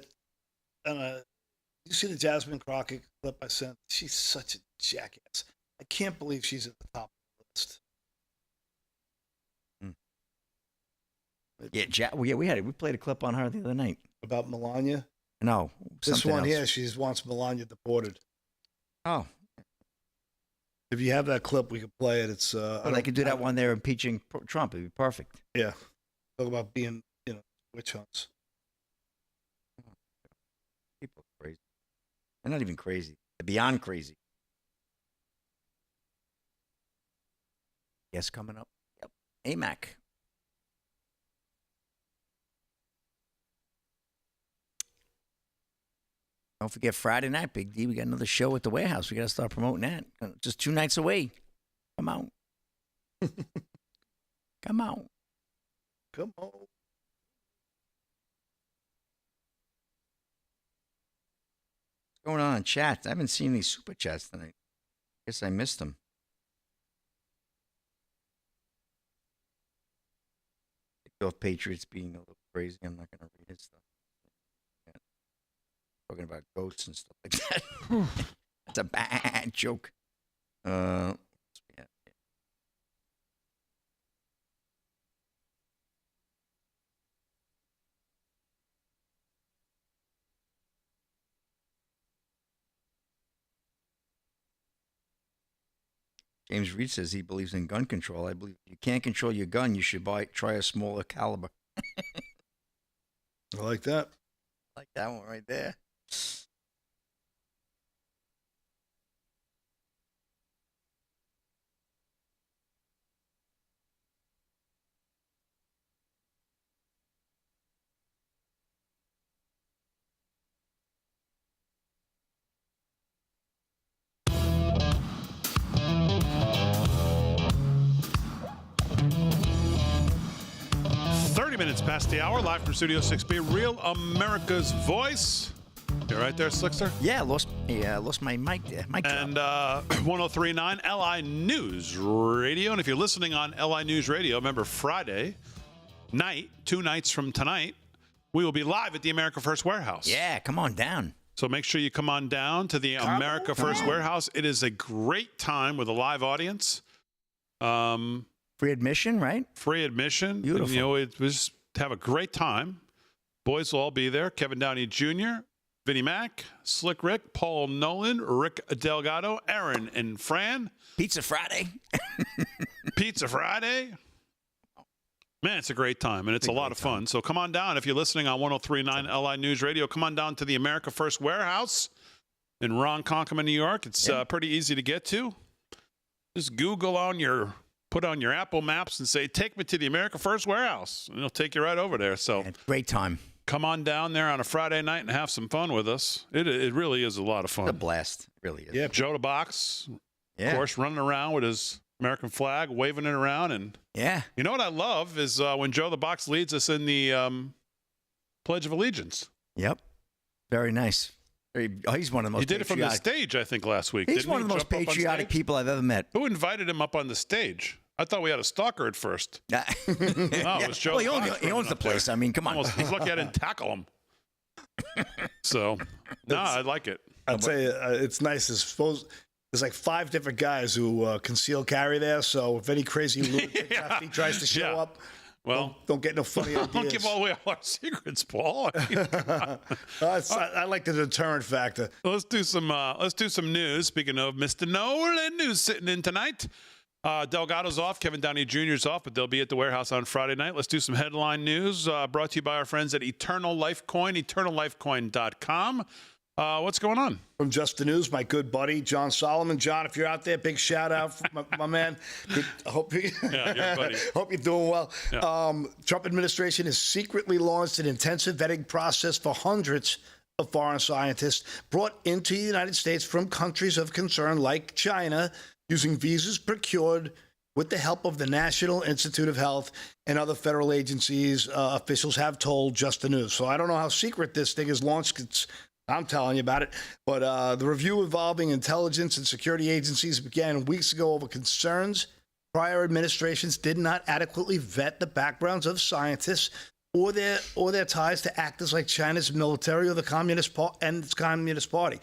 see the Jasmine Crockett clip I sent? She's such a jackass. I can't believe she's at the top of the list. Yeah, we played a clip on her the other night. About Melania? No. This one else. here, she wants Melania deported. Oh. If you have that clip, we could play it. It's I could do that one there impeaching Trump. It'd be perfect. Yeah. Talk about being, witch hunts. People are crazy. They're not even crazy. They're beyond crazy. Yes, coming up. Yep. AMAC. Don't forget Friday night, Big D. We got another show at the warehouse. We got to start promoting that. Just 2 nights away. Come out. Come out. Come on. What's going on in chat? I haven't seen these super chats tonight. Guess I missed them. Off Patriots being a little crazy. I'm not going to read his stuff. Talking about ghosts and stuff like that. That's a bad joke. Yeah. James Reed says he believes in gun control. I believe if you can't control your gun, you should try a smaller caliber. I like that. I like that one right there. minutes past the hour, live from Studio 6B, Real America's Voice. You're right there, Slickster? Yeah, lost my mic there. And 1039 LI News Radio. And if you're listening on LI News Radio, remember Friday night, 2 nights from tonight, we will be live at the America First Warehouse. Yeah, come on down. So make sure you come on down to the America First Warehouse. It is a great time with a live audience. Free admission, right? Free admission. Beautiful. You know, it was have a great time. Boys will all be there. Kevin Downey Jr., Vinnie Mac, Slick Rick, Paul Nolan, Rick Delgado, Aaron and Fran. Pizza Friday. Pizza Friday. Man, it's a great time, and it's a lot of fun. So come on down. If you're listening on 1039 LI News Radio, come on down to the America First Warehouse in Ronkonkoma, New York. It's pretty easy to get to. Just put on your Apple Maps and say, take me to the America First Warehouse, and it'll take you right over there. So great time. Come on down there on a Friday night and have some fun with us. It really is a lot of fun. It's a blast. It really is. Yeah, Joe the Box, of course, running around with his American flag, waving it around. And you know what I love is when Joe the Box leads us in the Pledge of Allegiance. Yep. Very nice. He's one of the most He did it from the stage, I think, last week. He's one of the most patriotic people I've ever met. Who invited him up on the stage? I thought we had a stalker at first. No, it was Joe. Well, he owns the place. I mean, come on. He's lucky I didn't tackle him. So, I like it. I'd say it's nice. There's like 5 different guys who conceal carry there. So if any crazy lunatic tries to show up, well, don't get no funny ideas. Don't give away all our secrets, Paul. I like the deterrent factor. Let's do some news. Speaking of Mr. Nolan, who's sitting in tonight. Delgado's off, Kevin Downey Jr.'s off, but they'll be at the warehouse on Friday night. Let's do some headline news brought to you by our friends at Eternal Life Coin, eternallifecoin.com. What's going on? From Just the News, my good buddy, John Solomon. John, if you're out there, big shout out for my man. Hope you're doing well. Yeah. Trump administration has secretly launched an intensive vetting process for hundreds of foreign scientists brought into the United States from countries of concern like China, using visas procured with the help of the National Institute of Health and other federal agencies. Officials have told Just the News. So I don't know how secret this thing is launched. I'm telling you about it. But the review involving intelligence and security agencies began weeks ago over concerns prior administrations did not adequately vet the backgrounds of scientists or their ties to actors like China's military or the Communist Party.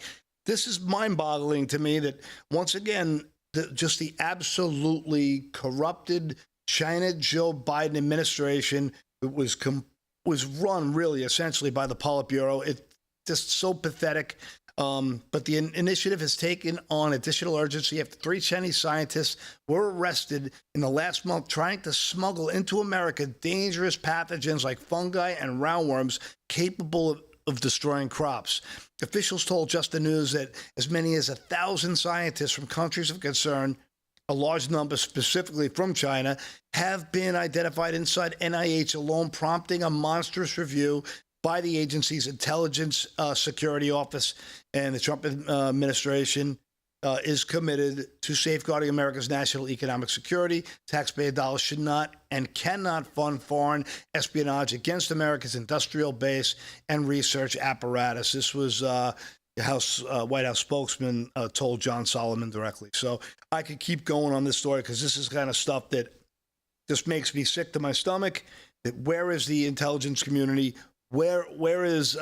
This is mind-boggling to me that, once again, just the absolutely corrupted China Joe Biden administration was run really essentially by the Politburo. It's just so pathetic. But the initiative has taken on additional urgency after 3 Chinese scientists were arrested in the last month trying to smuggle into America dangerous pathogens like fungi and roundworms capable of destroying crops. Officials told Just the News that as many as 1,000 scientists from countries of concern, a large number specifically from China, have been identified inside NIH alone, prompting a monstrous review by the agency's Intelligence Security Office. And the Trump administration is committed to safeguarding America's national economic security. Taxpayer dollars should not and cannot fund foreign espionage against America's industrial base and research apparatus. This was White House spokesman told John Solomon directly. So I could keep going on this story because this is kind of stuff that just makes me sick to my stomach. That where is the intelligence community? Where is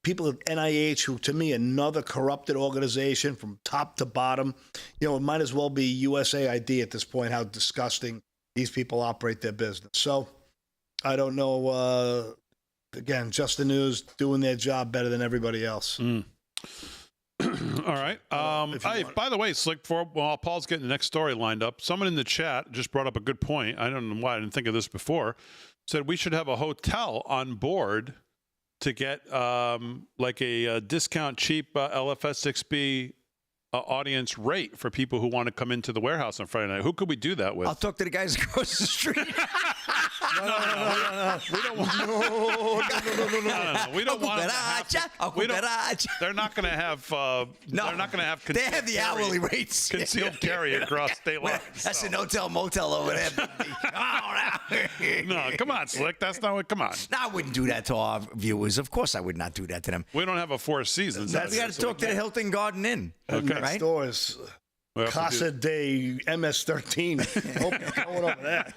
people at NIH, who to me another corrupted organization from top to bottom? It might as well be USAID at this point. How disgusting these people operate their business. So I don't know. Again, Just the News doing their job better than everybody else. All right. By the way, Slick, while Paul's getting the next story lined up, someone in the chat just brought up a good point. I don't know why I didn't think of this before. Said we should have a hotel on board to get like a discount cheap LFS6B audience rate for people who want to come into the warehouse on Friday night. Who could we do that with? I'll talk to the guys across the street. We don't want. No. We don't want. They're not going to have. They're not going to have. They have the hourly rates. Concealed carry across state lines. That's an hotel motel over there. No, come on, Slick. That's not what. Come on. No, I wouldn't do that to our viewers. Of course, I would not do that to them. We don't have a Four Seasons. We got to talk to the Hilton Garden Inn. Okay. Next door is Casa de MS-13. Hope you're going over there.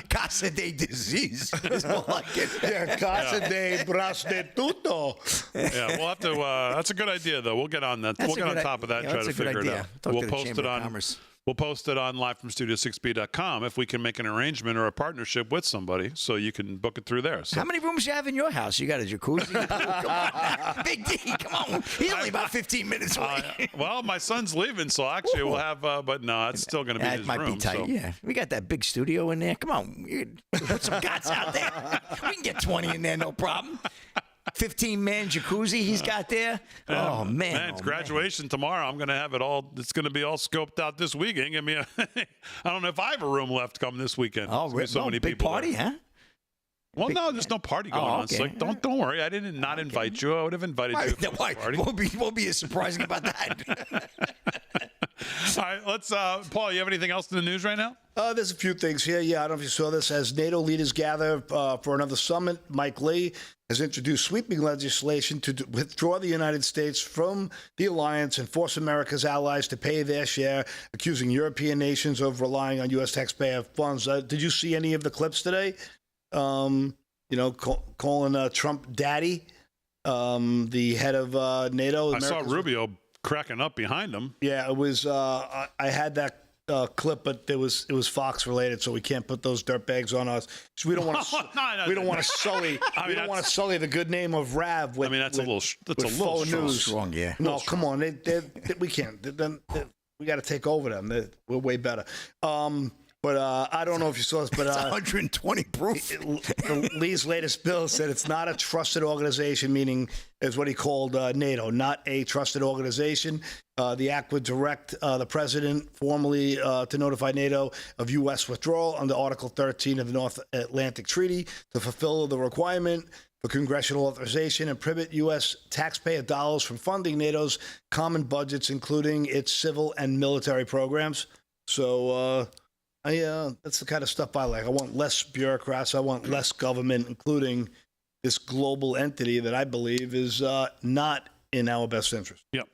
Casa de Disease is more like it. Yeah, Casa de Prostituto. Yeah, we'll have to. That's a good idea, though. We'll get on that. We'll get on top of that and try to figure it out. We'll post it on. We'll post it on livefromstudio6b.com if we can make an arrangement or a partnership with somebody, so you can book it through there. So. How many rooms you have in your house? You got a jacuzzi? Come on, Big D, come on. He's only about 15 minutes away. Well, my son's leaving, so actually we'll have. But no, it's still going to be his room. It might be tight. So. Yeah, we got that big studio in there. Come on, put some guts out there. We can get 20 in there, no problem. 15-man jacuzzi he's got there. Oh, man. It's graduation tomorrow. I'm going to have it all. It's going to be all scoped out this weekend. I mean, I don't know if I have a room left come this weekend. Oh, really? So many big people party, there. huh? Well, no, there's no party going on. It's like, don't worry. I didn't not invite you. I would have invited you to the party. Won't be as surprising about that. All right, let's. Paul, you have anything else in the news right now? There's a few things here. Yeah, I don't know if you saw this. As NATO leaders gather for another summit, Mike Lee has introduced sweeping legislation to withdraw the United States from the alliance and force America's allies to pay their share, accusing European nations of relying on U.S. taxpayer funds. Did you see any of the clips today? Calling Trump daddy, the head of NATO. I saw Rubio cracking up behind him. Yeah, it was. I had that clip, but it was Fox related, so we can't put those dirtbags on us. So we don't want to. We don't want to sully. We don't want to sully the good name of Rav. With, that's a little strong. Yeah. No, come on. We can't. We got to take over them. We're way better. But I don't know if you saw this, but 120 proof. Lee's latest bill said it's not a trusted organization, meaning is what he called NATO, not a trusted organization. The act would direct the president formally to notify NATO of U.S. withdrawal under Article 13 of the North Atlantic Treaty to fulfill the requirement for congressional authorization and prohibit U.S. taxpayer dollars from funding NATO's common budgets, including its civil and military programs. So that's the kind of stuff I like. I want less bureaucrats. I want less government, including this global entity that I believe is not in our best interest. Yep.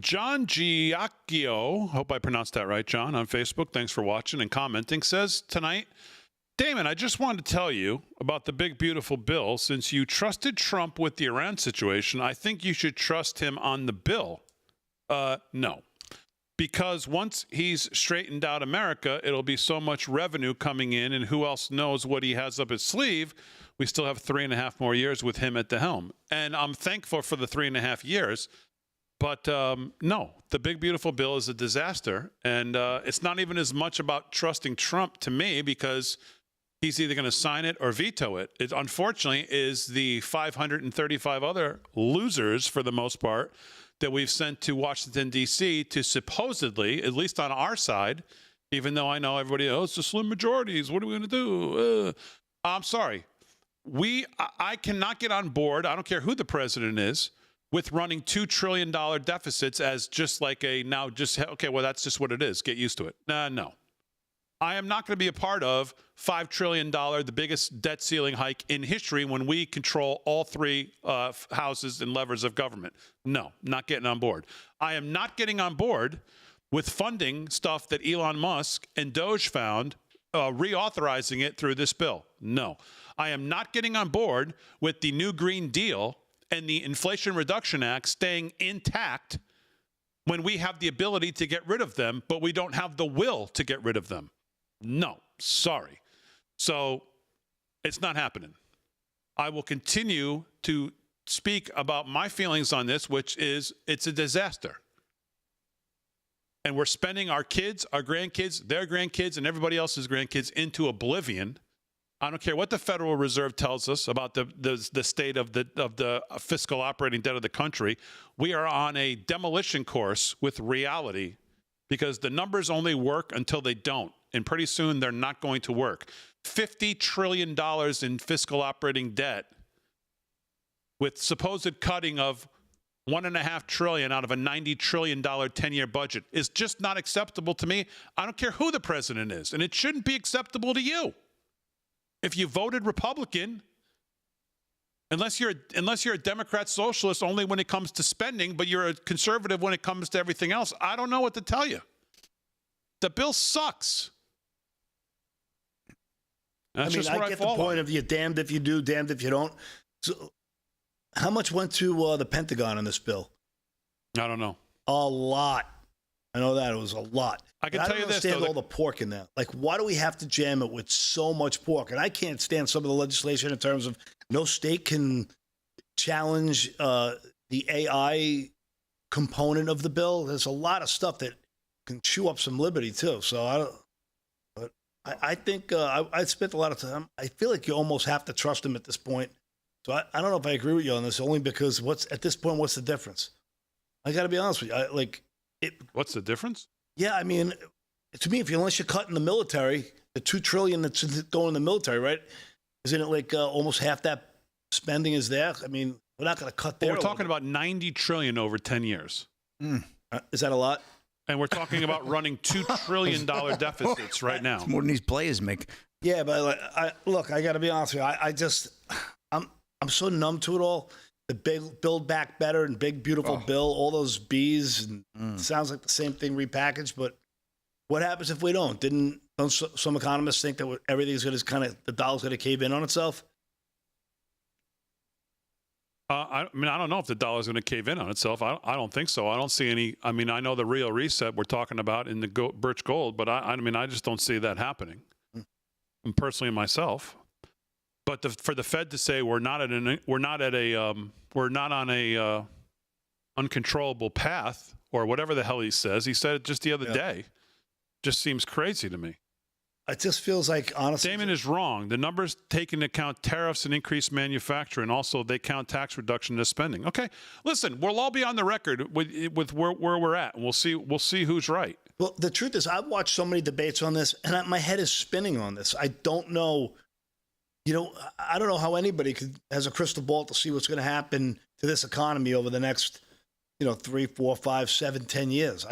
John Giacchio, hope I pronounced that right, John, on Facebook. Thanks for watching and commenting. Says tonight, Damon, I just wanted to tell you about the big, beautiful bill. Since you trusted Trump with the Iran situation, I think you should trust him on the bill. No. Because once he's straightened out America, it'll be so much revenue coming in, and who else knows what he has up his sleeve. We still have 3.5 more years with him at the helm. And I'm thankful for the 3.5 years. But no, the big, beautiful bill is a disaster. And it's not even as much about trusting Trump to me, because he's either going to sign it or veto it. It, unfortunately, is the 535 other losers, for the most part, that we've sent to Washington, D.C. to supposedly, at least on our side, even though I know everybody, it's the slim majorities. What are we going to do? I'm sorry. I cannot get on board, I don't care who the president is, with running $2 trillion deficits as just like okay, well, that's just what it is. Get used to it. No. I am not going to be a part of $5 trillion, the biggest debt ceiling hike in history, when we control all three houses and levers of government. No, not getting on board. I am not getting on board with funding stuff that Elon Musk and Doge found, reauthorizing it through this bill. No. I am not getting on board with the new Green Deal and the Inflation Reduction Act staying intact when we have the ability to get rid of them, but we don't have the will to get rid of them. No, sorry. So it's not happening. I will continue to speak about my feelings on this, which is it's a disaster. And we're spending our kids, our grandkids, their grandkids, and everybody else's grandkids into oblivion. I don't care what the Federal Reserve tells us about the state of the fiscal operating debt of the country. We are on a demolition course with reality, because the numbers only work until they don't. And pretty soon they're not going to work. $50 trillion in fiscal operating debt with supposed cutting of $1.5 trillion out of a $90 trillion 10-year budget is just not acceptable to me. I don't care who the president is, and it shouldn't be acceptable to you. If you voted Republican, unless you're a Democrat socialist only when it comes to spending, but you're a conservative when it comes to everything else, I don't know what to tell you. The bill sucks. That's just where I get the point of you're damned if you do, damned if you don't. So, how much went to the Pentagon on this bill? I don't know. A lot. I know that it was a lot. I can tell you this, though. I don't understand all the pork in there. Like, why do we have to jam it with so much pork? And I can't stand some of the legislation in terms of no state can challenge the AI component of the bill. There's a lot of stuff that can chew up some liberty, too. So I think I spent a lot of time. I feel like you almost have to trust him at this point. So I don't know if I agree with you on this, only because at this point, what's the difference? I got to be honest with you. What's the difference? Yeah, I mean, to me, unless you're cutting the military, the $2 trillion that's going in the military, right? Isn't it like almost half that spending is there? I mean, we're not going to cut there. Well, we're talking about $90 trillion over 10 years. Is that a lot? And we're talking about running $2 trillion deficits right now. It's more than these players make. Yeah, but look, I got to be honest with you. I'm so numb to it all. The big Build Back Better and Big Beautiful Bill, all those B's, and it sounds like the same thing repackaged. But what happens if we don't? Don't some economists think that everything's going to the dollar's going to cave in on itself? I mean, I don't know if the dollar's going to cave in on itself. I don't think so. I don't see any. I mean, I know the real reset we're talking about in the Birch Gold, but I mean, I just don't see that happening. And personally, myself. But for the Fed to say we're not on a uncontrollable path or whatever the hell he said it just the other day, just seems crazy to me. It just feels like, honestly, Damon is wrong. The numbers take into account tariffs and increased manufacturing. Also, they count tax reduction as spending. Okay, listen, we'll all be on the record with where we're at, and we'll see who's right. Well, the truth is, I've watched so many debates on this, and my head is spinning on this. I don't know. I don't know how anybody has a crystal ball to see what's going to happen to this economy over the next, 3, 4, 5, 7, 10 years.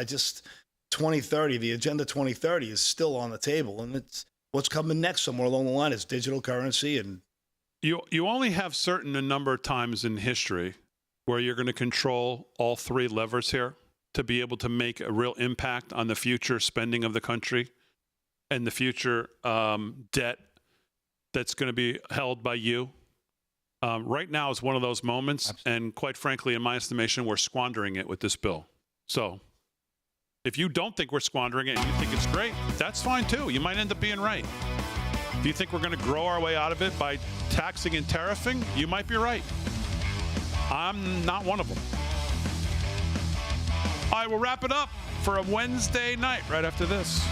2030, the Agenda 2030 is still on the table, and it's what's coming next somewhere along the line is digital currency. And you only have a number of times in history where you're going to control all three levers here to be able to make a real impact on the future spending of the country and the future debt that's going to be held by you. Right now is one of those moments. Absolutely. And quite frankly, in my estimation, we're squandering it with this bill. So if you don't think we're squandering it and you think it's great, that's fine too. You might end up being right. If you think we're going to grow our way out of it by taxing and tariffing, you might be right. I'm not one of them. All right, we'll wrap it up for a Wednesday night right after this.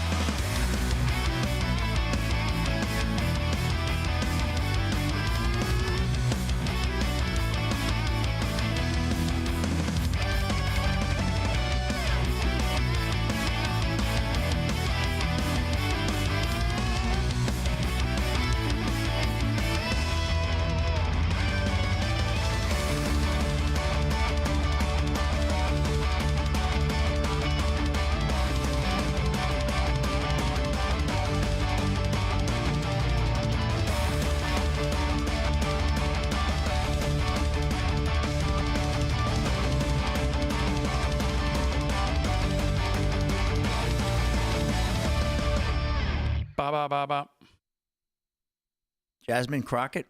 Jasmine Crockett.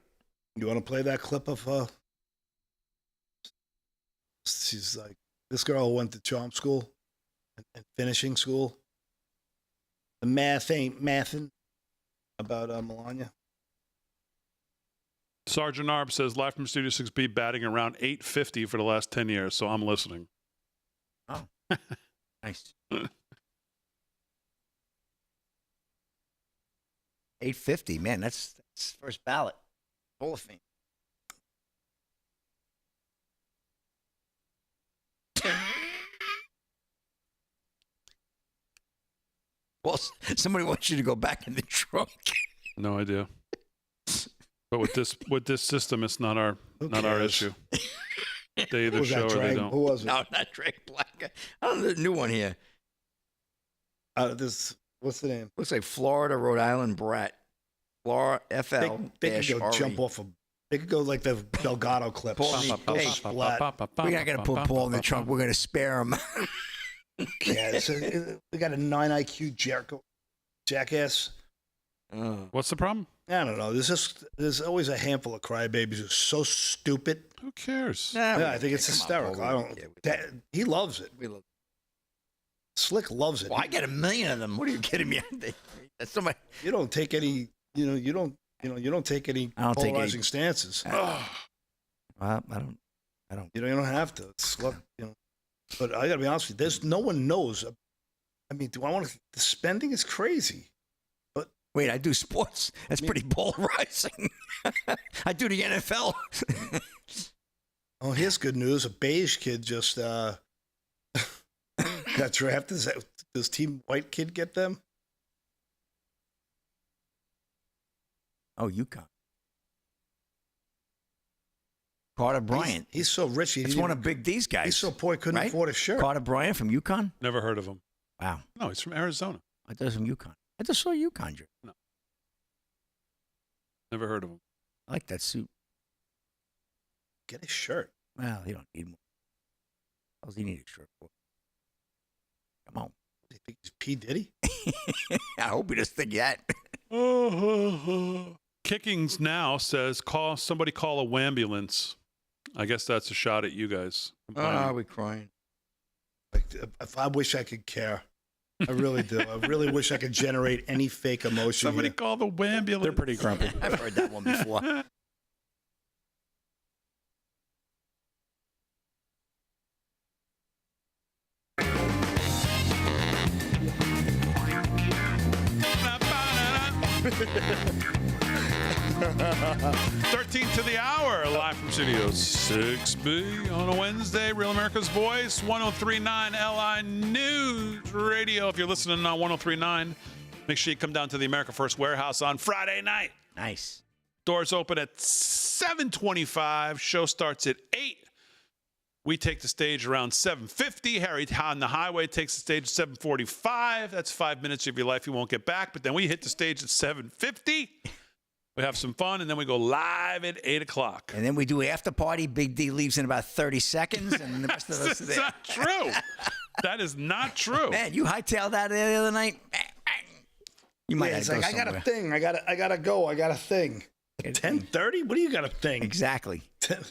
You want to play that clip of she's like, this girl went to charm school and finishing school. The math ain't mathin' about Melania. Sergeant Arb says live from Studio 6B batting around 850 for the last 10 years, so I'm listening. Oh, nice. 850, man, that's first ballot. Hall of Fame. Well, somebody wants you to go back in the trunk. No idea. But with this system, it's not our issue. They either show or they don't. Who was it? No, not Drake Black. I don't know the new one here. What's the name? Looks like Florida, Rhode Island, Brat. Florida, FL. They could go jump off a. They could go like the Delgado clips. Hey, we're not going to put Paul in the trunk. We're going to spare him. Yeah, we got a 9 IQ jackass. What's the problem? I don't know. There's always a handful of crybabies who's so stupid. Who cares? Yeah, I think it's hysterical. He loves it. Slick loves it. Well, I get 1 million of them. What are you kidding me? That's somebody. You don't take any. You don't take any polarizing stances. Well, I don't. You don't have to. But I got to be honest with you. There's no one knows. I mean, do I want to? The spending is crazy. But wait, I do sports. That's pretty polarizing. I do the NFL. Oh, here's good news. A beige kid just got drafted. Does Team White Kid get them? Oh, UConn. Carter Bryant. He's so rich. He's one of Big D's guys. He's so poor he couldn't afford a shirt. Carter Bryant from UConn? Never heard of him. Wow. No, he's from Arizona. I thought he was from UConn. I just saw UConn. No. Never heard of him. I like that suit. Get a shirt. Well, he don't need more. What else he need a shirt for? Come on. Do you think he's P. Diddy? I hope he doesn't think that. Kickings Now says, somebody call a wambulance. I guess that's a shot at you guys. We're crying. If I wish I could care. I really do. I really wish I could generate any fake emotion. Somebody call the wambulance. They're pretty grumpy. I've heard that one before. $13 to the hour, live from Studio 6B on a Wednesday. Real America's Voice, 103.9 LI News Radio. If you're listening on 103.9, make sure you come down to the America First Warehouse on Friday night. Nice. Doors open at 7:25. Show starts at 8. We take the stage around 7:50. Harry on the Highway takes the stage at 7:45. That's 5 minutes of your life you won't get back. But then we hit the stage at 7:50. We have some fun, and then we go live at 8 o'clock. And then we do after party. Big D leaves in about 30 seconds, and the rest of us are there. That's not true. That is not true. Man, you hightailed that the other night. You might it's like, I got a thing. I gotta go. I got a thing. 10:30? What do you got a thing? Exactly.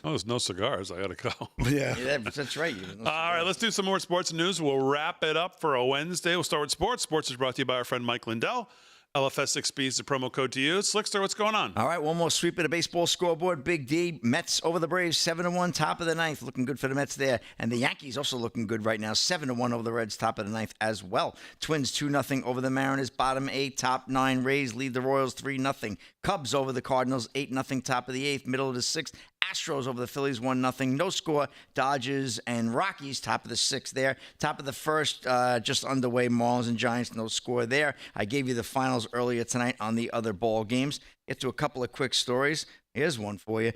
Oh, there's no cigars. I gotta go. Yeah. That's right. All right, let's do some more sports news. We'll wrap it up for a Wednesday. We'll start with sports. Sports is brought to you by our friend Mike Lindell. LFS6B is the promo code to use. Slickster, what's going on? All right, one more sweep of the baseball scoreboard. Big D, Mets over the Braves, 7-1, top of the ninth. Looking good for the Mets there. And the Yankees also looking good right now, 7-1 over the Reds, top of the ninth as well. Twins 2-0 over the Mariners, bottom 8, top 9. Rays lead the Royals 3-0. Cubs over the Cardinals, 8-0, top of the 8th, middle of the 6th. Astros over the Phillies, 1-0. No score. Dodgers and Rockies, top of the 6th there. Top of the 1st, just underway. Marlins and Giants, no score there. I gave you the finals earlier tonight on the other ball games. Get to a couple of quick stories. Here's one for you.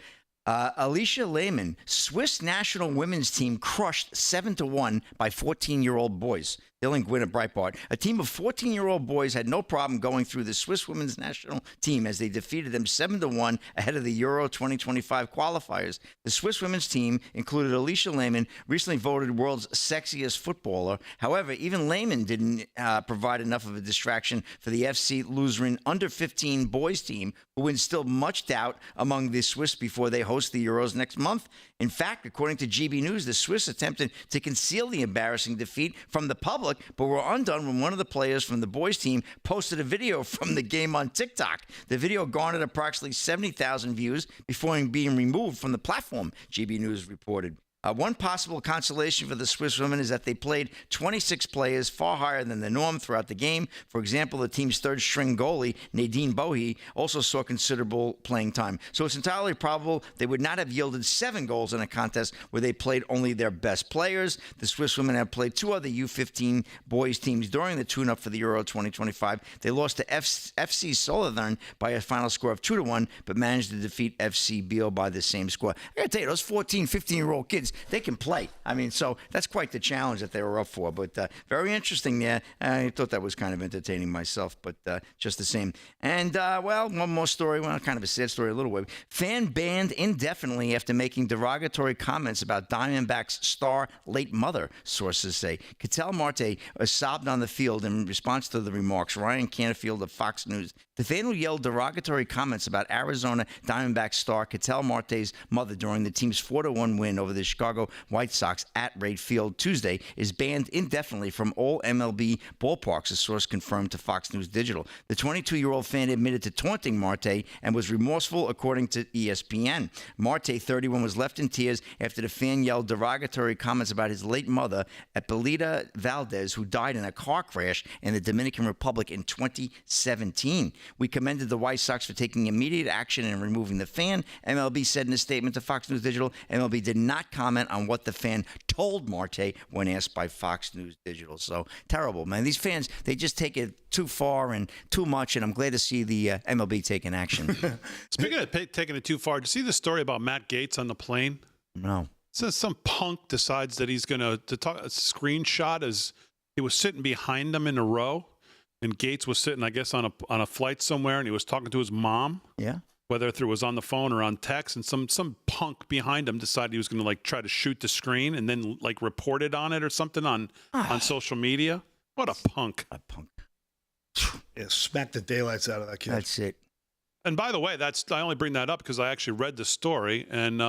Alicia Lehmann, Swiss national women's team crushed 7-1 by 14-year-old boys. Dylan Gwynn at Breitbart. A team of 14-year-old boys had no problem going through the Swiss women's national team as they defeated them 7-1 ahead of the Euro 2025 qualifiers. The Swiss women's team included Alicia Lehmann, recently voted world's sexiest footballer. However, even Lehmann didn't provide enough of a distraction for the FC Luzern under-15 boys team, who instilled much doubt among the Swiss before they host the Euros next month. In fact, according to GB News, the Swiss attempted to conceal the embarrassing defeat from the public, but were undone when one of the players from the boys' team posted a video from the game on TikTok. The video garnered approximately 70,000 views before being removed from the platform, GB News reported. One possible consolation for the Swiss women is that they played 26 players, far higher than the norm throughout the game. For example, the team's third-string goalie, Nadine Bohe, also saw considerable playing time. So it's entirely probable they would not have yielded 7 goals in a contest where they played only their best players. The Swiss women have played 2 other U15 boys teams during the tune-up for the Euro 2025. They lost to FC Solothurn by a final score of 2-1, but managed to defeat FC Biel by the same score. I gotta tell you, those 14, 15-year-old kids, they can play. I mean, so that's quite the challenge that they were up for. But very interesting there. I thought that was kind of entertaining myself, but just the same. And, well, one more story. Well, kind of a sad story a little bit. Fan banned indefinitely after making derogatory comments about Diamondbacks star late mother, sources say. Ketel Marte sobbed on the field in response to the remarks. Ryan Canfield of Fox News. The fan who yelled derogatory comments about Arizona Diamondbacks star Ketel Marte's mother during the team's 4-1 win over the Chicago White Sox at Wright Field Tuesday is banned indefinitely from all MLB ballparks, a source confirmed to Fox News Digital. The 22-year-old fan admitted to taunting Marte and was remorseful, according to ESPN. Marte, 31, was left in tears after the fan yelled derogatory comments about his late mother, Epelita Valdez, who died in a car crash in the Dominican Republic in 2017. We commended the White Sox for taking immediate action and removing the fan. MLB said in a statement to Fox News Digital, MLB did not comment on what the fan told Marte when asked by Fox News Digital. So terrible, man. These fans, they just take it too far and too much, and I'm glad to see the MLB taking action. Speaking of taking it too far, did you see the story about Matt Gaetz on the plane? No. It says some punk decides that he's going to talk a screenshot as he was sitting behind him in a row. And Gaetz was sitting, I guess, on a flight somewhere, and he was talking to his mom. Yeah. Whether it was on the phone or on text, and some punk behind him decided he was going to try to shoot the screen and then reported on it or something on social media. What a punk! A punk. Yeah, smack the daylights out of that kid. That's it. And by the way, I only bring that up because I actually read the story, and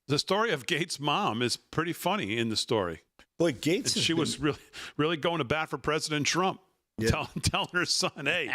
the story of Gaetz' mom is pretty funny in the story. Boy, Gaetz. She was really going to bat for President Trump. Yeah. Telling her son, hey,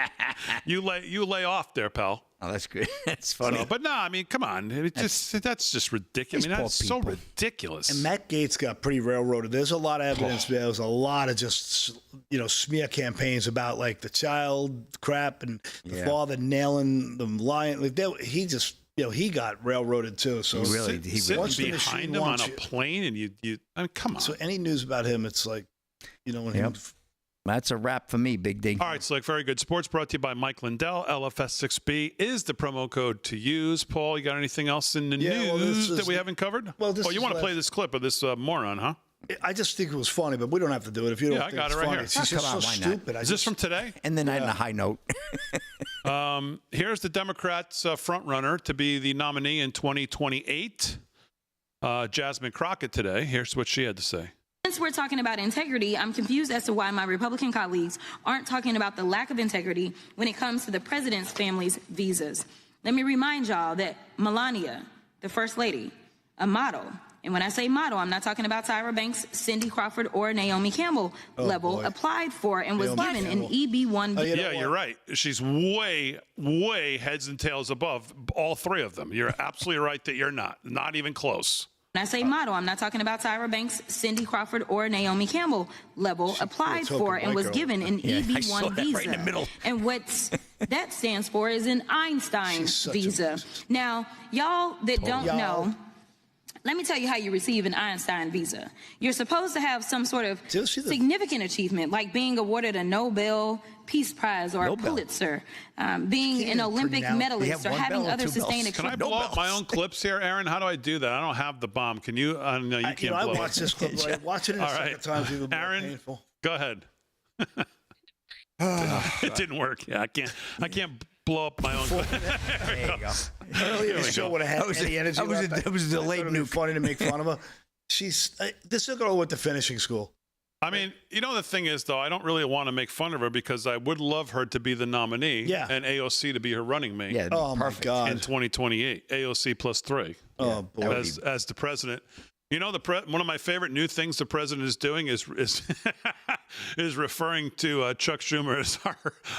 you lay off there, pal. Oh, that's good. That's funny. So, but no, I mean, come on. That's just ridiculous. I mean, that's so ridiculous. And Matt Gaetz got pretty railroaded. There's a lot of evidence. There was a lot of just, smear campaigns about the child crap and the father nailing the lion. He just, he got railroaded too. So he sitting behind him on a plane, and you I mean, come on. So any news about him, it's when he. That's a wrap for me, Big D. All right, Slick, very good. Sports brought to you by Mike Lindell. LFS6B is the promo code to use. Paul, you got anything else in the news that we haven't covered? Well, you want to play this clip of this moron, huh? I just think it was funny, but we don't have to do it if you don't. Yeah, I got it right here. It's just so stupid. Is this from today? And then on a high note. Here's the Democrats' front runner to be the nominee in 2028, Jasmine Crockett today. Here's what she had to say. Since we're talking about integrity, I'm confused as to why my Republican colleagues aren't talking about the lack of integrity when it comes to the president's family's visas. Let me remind y'all that Melania, the First Lady, a model, and when I say model, I'm not talking about Tyra Banks, Cindy Crawford, or Naomi Campbell applied for and was given an EB-1 visa. Yeah, you're right. She's way, way heads and tails above all three of them. You're absolutely right that you're not even close. When I say model, I'm not talking about Tyra Banks, Cindy Crawford, or Naomi Campbell applied for and was given an EB-1 visa. Right in the middle. And what that stands for is an Einstein visa. Now, y'all that don't know, let me tell you how you receive an Einstein visa. You're supposed to have some sort of significant achievement, like being awarded a Nobel Peace Prize or a Pulitzer, being an Olympic medalist, or having other sustained achievements. Can I blow up my own clips here, Aaron? How do I do that? I don't have the bomb. Can you? No, you can't blow I watched this clip. Watch it in a second time. It's even more Aaron, painful. Go ahead. It didn't work. Yeah, I can't blow up my own clip. There you go. Earlier the show would have had any energy. That was a delayed new. Funny to make fun of her. This girl went to finishing school. I mean, the thing is, though, I don't really want to make fun of her because I would love her to be the nominee and AOC to be her running mate. Yeah, my God. In 2028, AOC +3. Oh, boy. As the president. One of my favorite new things the president is doing is is referring to Chuck Schumer as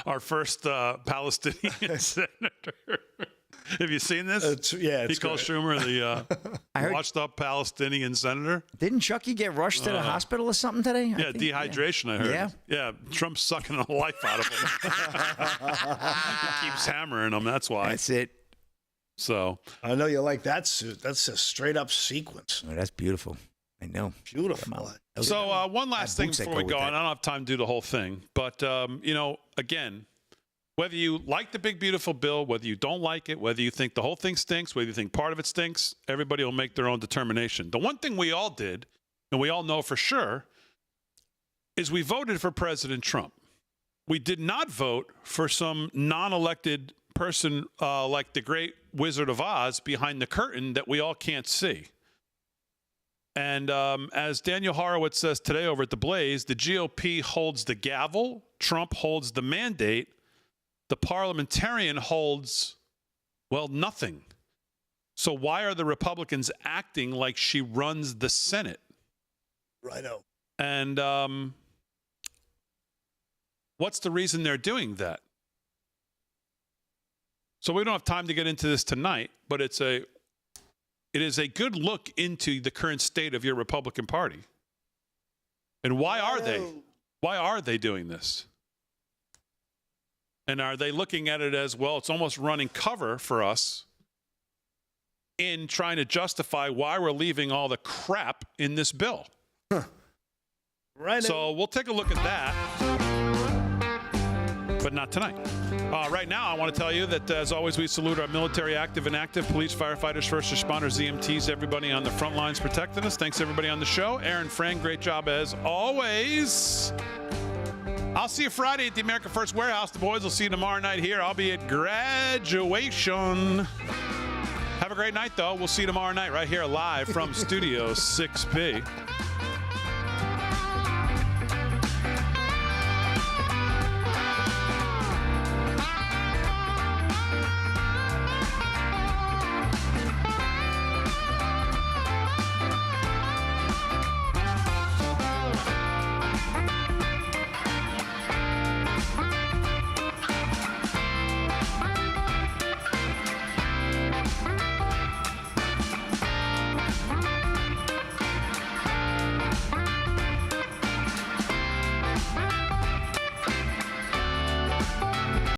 our first Palestinian senator. Have you seen this? He calls Schumer the washed-up Palestinian senator. Didn't Chucky get rushed to the hospital or something today? Yeah, dehydration, I heard. Yeah, Trump's sucking the life out of him. He keeps hammering him, that's why. That's it. So I know you like that suit. That's a straight-up sequence. Oh, that's beautiful. I know. Beautiful. So one last thing before we go, and I don't have time to do the whole thing, but, again, whether you like the big, beautiful bill, whether you don't like it, whether you think the whole thing stinks, whether you think part of it stinks, everybody will make their own determination. The one thing we all did, and we all know for sure, is we voted for President Trump. We did not vote for some non-elected person like the great Wizard of Oz behind the curtain that we all can't see. And as Daniel Horowitz says today over at The Blaze, the GOP holds the gavel, Trump holds the mandate, the parliamentarian holds, well, nothing. So why are the Republicans acting like she runs the Senate? Righto. And what's the reason they're doing that? So we don't have time to get into this tonight, but it is a good look into the current state of your Republican Party. And why are they? Why are they doing this? And are they looking at it as, well, it's almost running cover for us in trying to justify why we're leaving all the crap in this bill? Right. So we'll take a look at that, but not tonight. Right now, I want to tell you that, as always, we salute our military, active and active, police, firefighters, first responders, EMTs, everybody on the front lines protecting us. Thanks, everybody on the show. Aaron Frank, great job as always. I'll see you Friday at the America First Warehouse. The boys will see you tomorrow night here. I'll be at graduation. Have a great night, though. We'll see you tomorrow night right here live from Studio 6B.